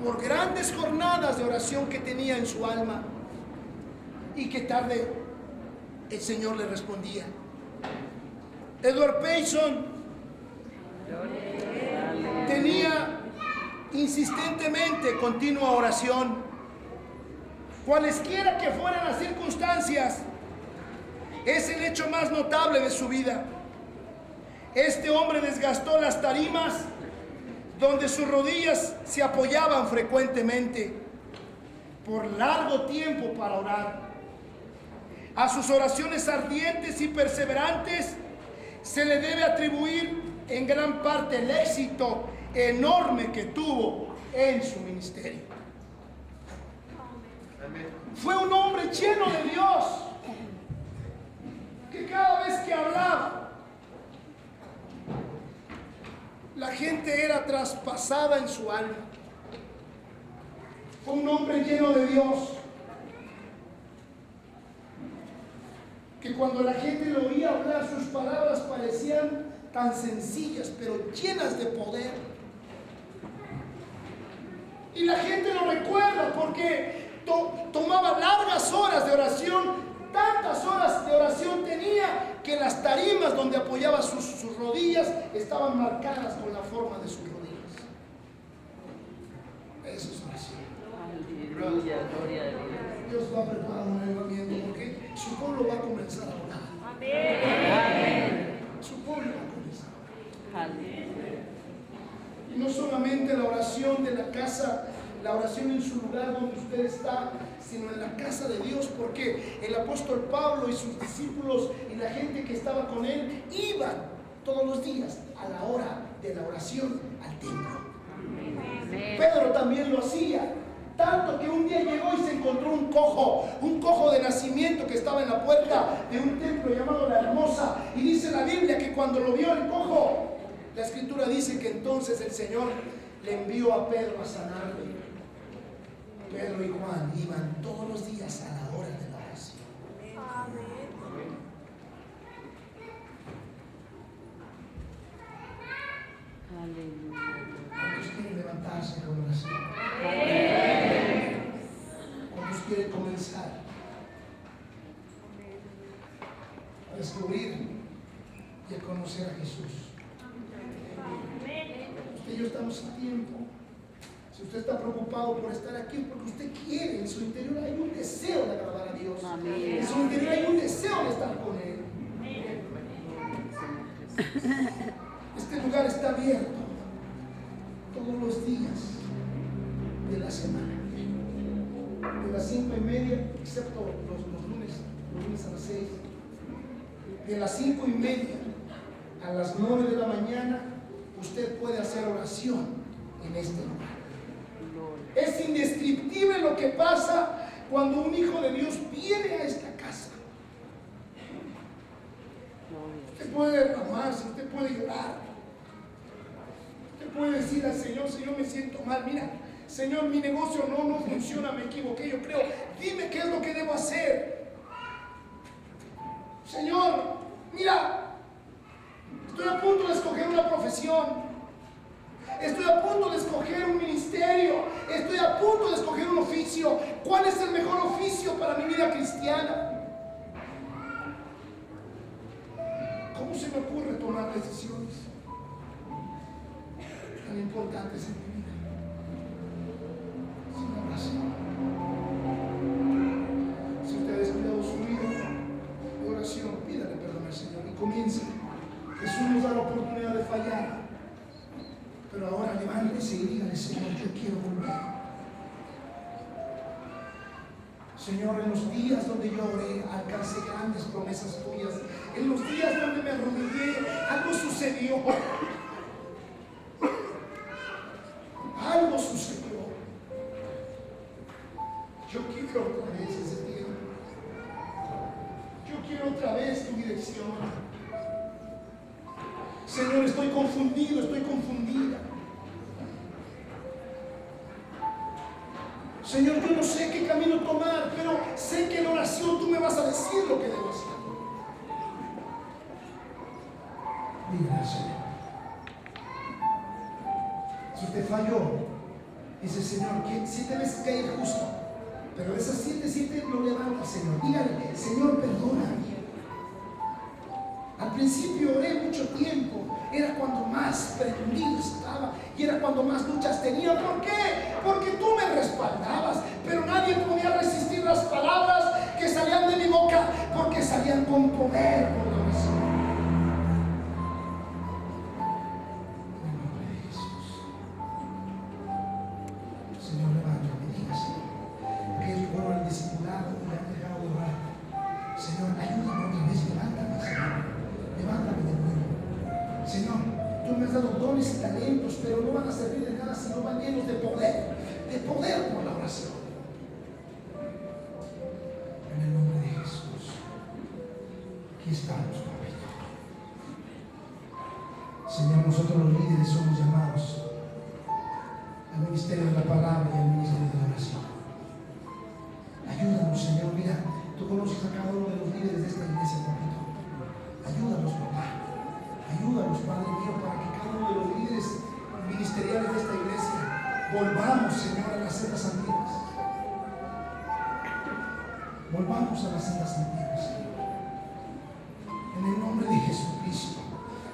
por grandes jornadas de oración que tenía en su alma y que tarde el Señor le respondía. Edward Payson tenía insistentemente continua oración, cualesquiera que fueran las circunstancias. Es el hecho más notable de su vida. Este hombre desgastó las tarimas donde sus rodillas se apoyaban frecuentemente por largo tiempo para orar. A sus oraciones ardientes y perseverantes se le debe atribuir en gran parte el éxito enorme que tuvo en su ministerio. Fue un hombre lleno de Dios, que cada vez que hablaba, la gente era traspasada en su alma. Fue un hombre lleno de Dios, que cuando la gente lo oía hablar, sus palabras parecían tan sencillas, pero llenas de poder. Y la gente lo recuerda porque tomaba largas horas de oración, tantas horas de oración tenía que las tarimas donde apoyaba sus rodillas estaban marcadas con la forma de sus rodillas. Eso es oración. Aleluya, gloria a Dios. Dios va a preparar un avivamiento porque su pueblo va a comenzar a orar. Amén. Su pueblo va a comenzar a orar. Aleluya. Y no solamente la oración de la casa, la oración en su lugar donde usted está, sino en la casa de Dios, porque el apóstol Pablo y sus discípulos y la gente que estaba con él iban todos los días a la hora de la oración al templo. Amén. Pedro también lo hacía, tanto que un día llegó y se encontró un cojo de nacimiento que estaba en la puerta de un templo llamado La Hermosa, y dice la Biblia que cuando lo vio el cojo, la Escritura dice que entonces el Señor le envió a Pedro a sanarle. Pedro y Juan iban todos los días a la hora de la oración. Aleluya. quiere comenzar a descubrir y a conocer a Jesús. Usted y yo estamos a tiempo. Si usted está preocupado por estar aquí, es porque usted quiere, en su interior hay un deseo de agradar a Dios. En su interior hay un deseo de estar con Él. Este lugar está abierto todos los días de la semana, de las 5:30, excepto los lunes a las 6, de las 5:30 a las 9 de la mañana, usted puede hacer oración en este lugar. Es indescriptible lo que pasa cuando un hijo de Dios viene a esta casa. Usted puede derramarse, usted puede llorar, usted puede decir al Señor: Señor, me siento mal, mira, Señor, mi negocio no funciona, me equivoqué, yo creo, dime qué es lo que debo hacer. Señor, mira, estoy a punto de escoger una profesión, estoy a punto de escoger un ministerio, estoy a punto de escoger un oficio. ¿Cuál es el mejor oficio para mi vida cristiana? ¿Cómo se me ocurre tomar decisiones tan importantes en mi vida sin oración? Si usted ha descuidado su vida de oración, pídale perdón al Señor y comience. Jesús nos da la oportunidad de fallar, pero ahora levántese y dígale: Señor, yo quiero volver. Señor, en los días donde yo oré, alcancé grandes promesas tuyas. En los días donde me arrodillé, algo sucedió. Algo sucedió. Yo quiero otra vez ese tiempo. Yo quiero otra vez tu dirección. Señor, estoy confundido, estoy confundida. Señor, yo no sé qué camino tomar, pero sé que en oración tú me vas a decir lo que debo hacer. Dígale al Señor. Si usted falló, dice: Señor, que 7 veces cae justo, pero de esas 7 lo levanta, Señor. Dígale: Señor, perdóname. Al principio oré mucho tiempo, era cuando más prendido estaba y era cuando más luchas tenía. ¿Por qué? Porque tú me respaldabas, pero nadie podía resistir las palabras que salían de mi boca, porque salían con poder por la oración. En el nombre de Jesús. Señor, levántame y diga: Señor, aquellos que fueron al discipulado y han dejado de orar, Señor, ayúdame otra vez, levántame, Señor. Levántame de nuevo. Señor, tú me has dado dones y talentos, pero no van a servir de nada si no van llenos de poder por la oración. En el nombre de Jesús, aquí estamos, papito. Señor, nosotros los líderes somos llamados al ministerio de la palabra y al ministerio de la oración. Ayúdanos, Señor. Mira, tú conoces a cada uno de los líderes de esta iglesia, papito. Ayúdanos, papá. Ayúdanos, Padre mío, para que cada uno de los líderes ministeriales de esta iglesia volvamos, Señor, a las sendas antiguas. Volvamos a las sendas antiguas, Señor. En el nombre de Jesucristo.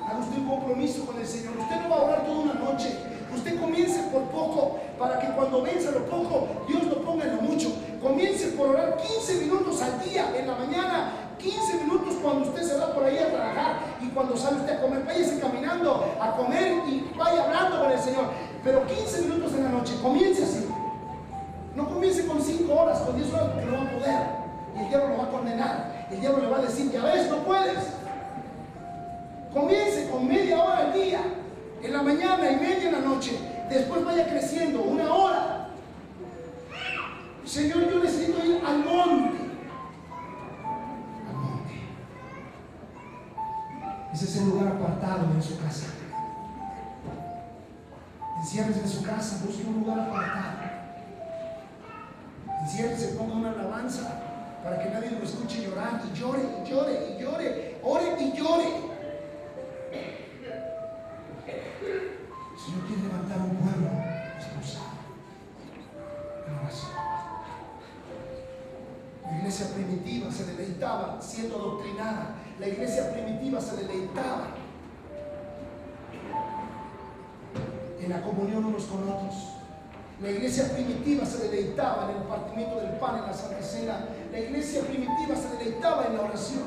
Haga usted un compromiso con el Señor. Usted no va a orar toda una noche. Usted comience por poco, para que cuando venza lo poco, Dios lo ponga en lo mucho. Comience por orar 15 minutos al día, en la mañana, 15 minutos cuando usted se va por ahí a trabajar, y cuando sale usted a comer, váyase caminando a comer y vaya hablando con el Señor. Pero 15 minutos en la noche, comience así. No comience con 5 horas, con 10 horas, porque no va a poder. Y el diablo lo va a condenar. El diablo le va a decir: ya ves, no puedes. Comience con media hora al día, en la mañana y media en la noche. Después vaya creciendo, 1 hora. Señor, yo necesito ir al monte. Al monte. Ese es el lugar apartado en su casa. Enciérrese en su casa, busque un lugar apartado. Enciérrese, ponga una alabanza para que nadie lo escuche llorar, y llore, y llore, y llore, ore y llore. El Señor quiere levantar un pueblo esforzado en oración. iglesia primitiva se deleitaba siendo adoctrinada. La iglesia primitiva se deleitaba en la comunión unos con otros. La iglesia primitiva se deleitaba en el partimiento del pan, en la Santa Cena. La iglesia primitiva se deleitaba en la oración.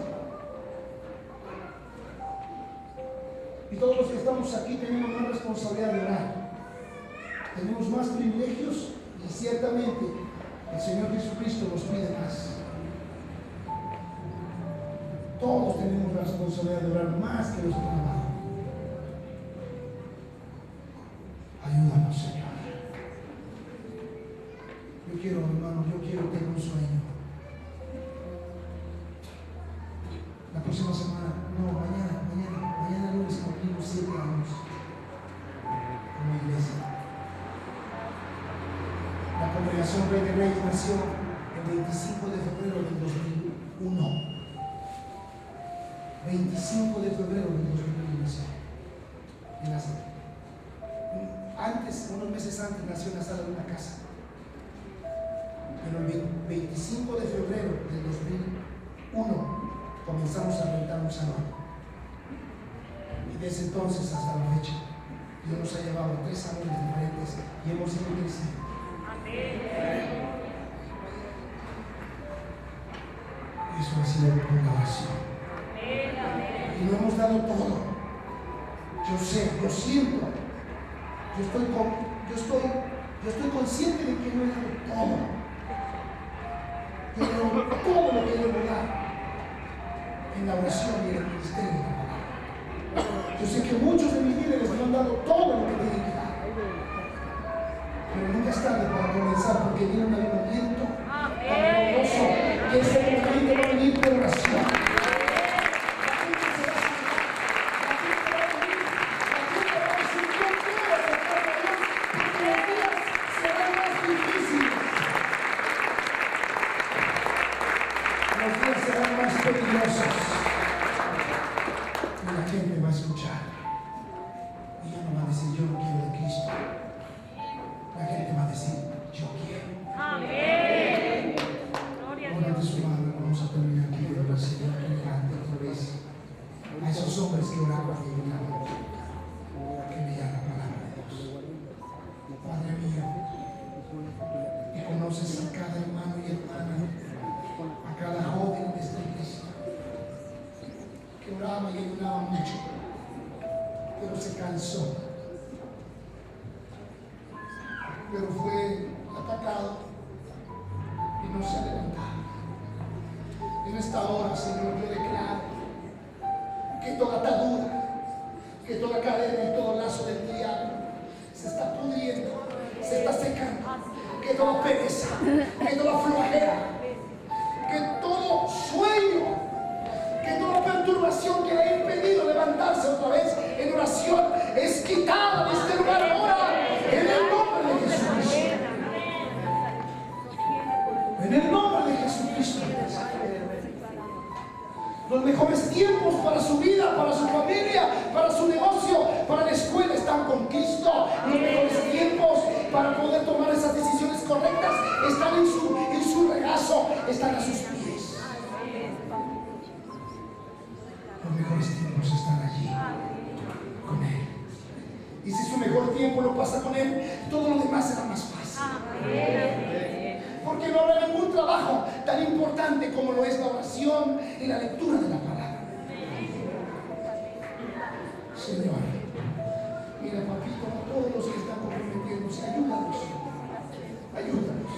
Y todos los que estamos aquí tenemos más responsabilidad de orar. Tenemos más privilegios y ciertamente el Señor Jesucristo nos pide más. Todos tenemos la responsabilidad de orar más que nuestro trabajo. Ayúdanos, Señor. Yo quiero, hermano, tener un sueño. La próxima semana, mañana lunes cumplimos 7 años como iglesia. La congregación Rey de Reyes nació el 25 de febrero del 2001. 25 de febrero del 2001 nació. Antes, unos meses antes, nació en la sala de una casa. Pero el 25 de febrero del 2001 comenzamos a rentar un salón. Y desde entonces hasta la fecha, Dios nos ha llevado a 3 salones diferentes y hemos ido creciendo. Eso ha sido una oración. Y lo hemos dado todo. Yo sé, yo siento, yo estoy consciente de que no he dado todo. Yo he dado todo lo que debo dar en la oración y en el ministerio de la palabra. Yo sé que muchos de mis líderes me han dado todo lo que tienen que dar. Pero nunca es tarde para comenzar, porque viene un avivamiento poderoso que es el momento de venir por oración. Pero fue atacado y no se ha levantado. En esta hora, Señor, yo declaro que toda atadura, que toda cadena y todo lazo del diablo se está pudriendo, se está secando, que toda pereza, que toda flojera, que todo sueño, que toda perturbación que le ha impedido levantarse otra vez en oración es quitada de este lugar ahora, en el nombre de Jesucristo. En el nombre de Jesucristo. Los mejores tiempos para su vida, para su familia, para su negocio, para la escuela están con Cristo. Los mejores tiempos para poder tomar esas decisiones correctas están en su regazo, están a sus pies. Los mejores tiempos están allí con Él. Y si su mejor tiempo lo pasa con Él, todo lo demás será más fácil. Porque no habrá ningún trabajo tan importante como lo es la oración y la lectura de la palabra. Señor, mira, papito, a todos los que están comprometiéndose, ayúdanos, Señor, ayúdanos.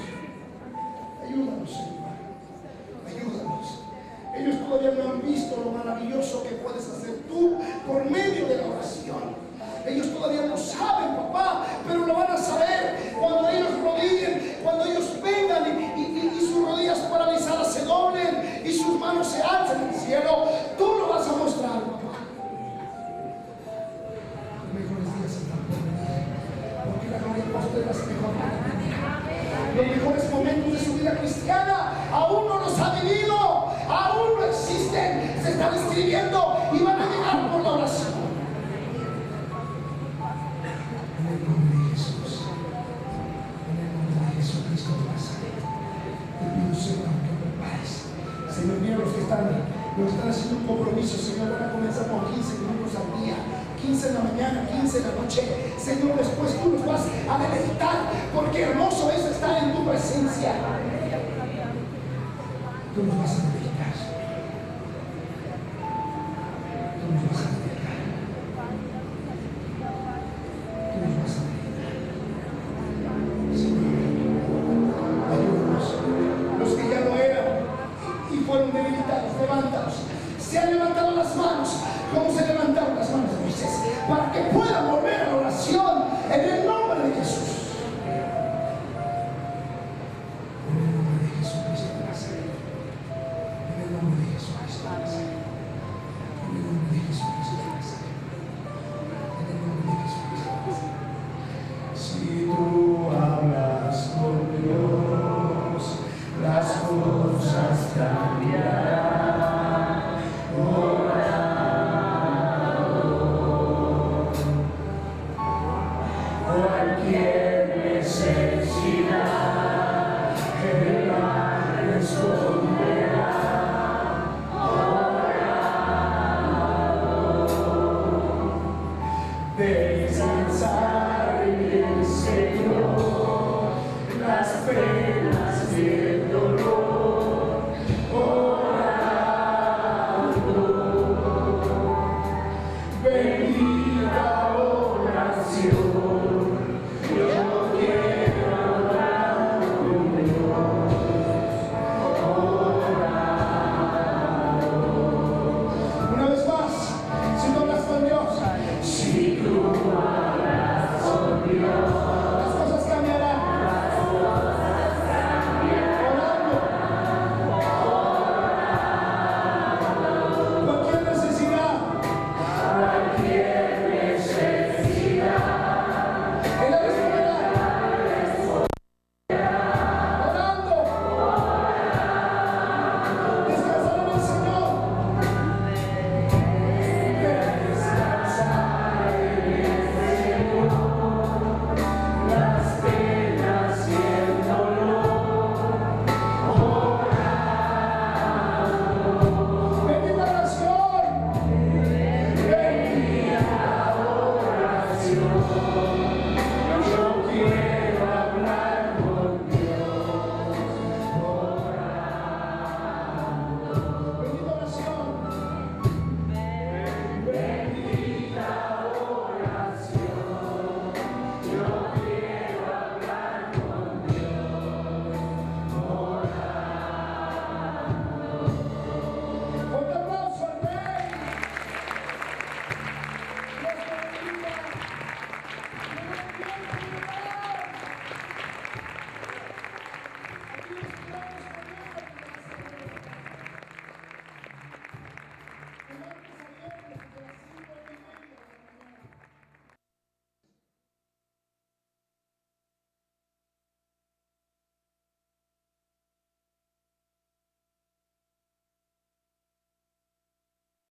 Ellos todavía no han visto lo maravilloso que puedes hacer tú por medio de la oración. Ellos todavía no saben, papá, pero lo van a saber cuando ellos rodillen, cuando ellos vengan y sus rodillas paralizadas se doblen y sus manos se alcen al cielo. Tú lo vas a mostrar, papá. Los mejores días están por venir, porque la gloria postera es mejor que la primera. Los mejores momentos de su vida cristiana aún no los ha vivido, aún no existen, se están escribiendo y van a llegar por la oración. En el nombre de Jesús, en el nombre de Jesucristo de Nazaret, te pido, Señor, que prepares Señor, mira los que están haciendo un compromiso, Señor, van a comenzar con 15 minutos al día, 15 en la mañana, 15 en la noche. Señor, después tú nos vas a deleitar, porque hermoso es estar en tu presencia. Tú nos vas a deleitar. Tú nos vas a deleitar. Tú nos vas a deleitar. Señor, ayúdanos. Los que ya lo eran y fueron debilitados, levántalos. Se han levantado las manos, como se levantaron las manos de Moisés, para que puedan volver a la oración en el nombre de Jesús. En el nombre de Jesucristo de Nazaret. En el nombre de Jesucristo de Nazaret. En el nombre de Jesucristo de Nazaret. En el nombre de Jesucristo de Nazaret. Si tú hablas con Dios, las cosas cambiarán.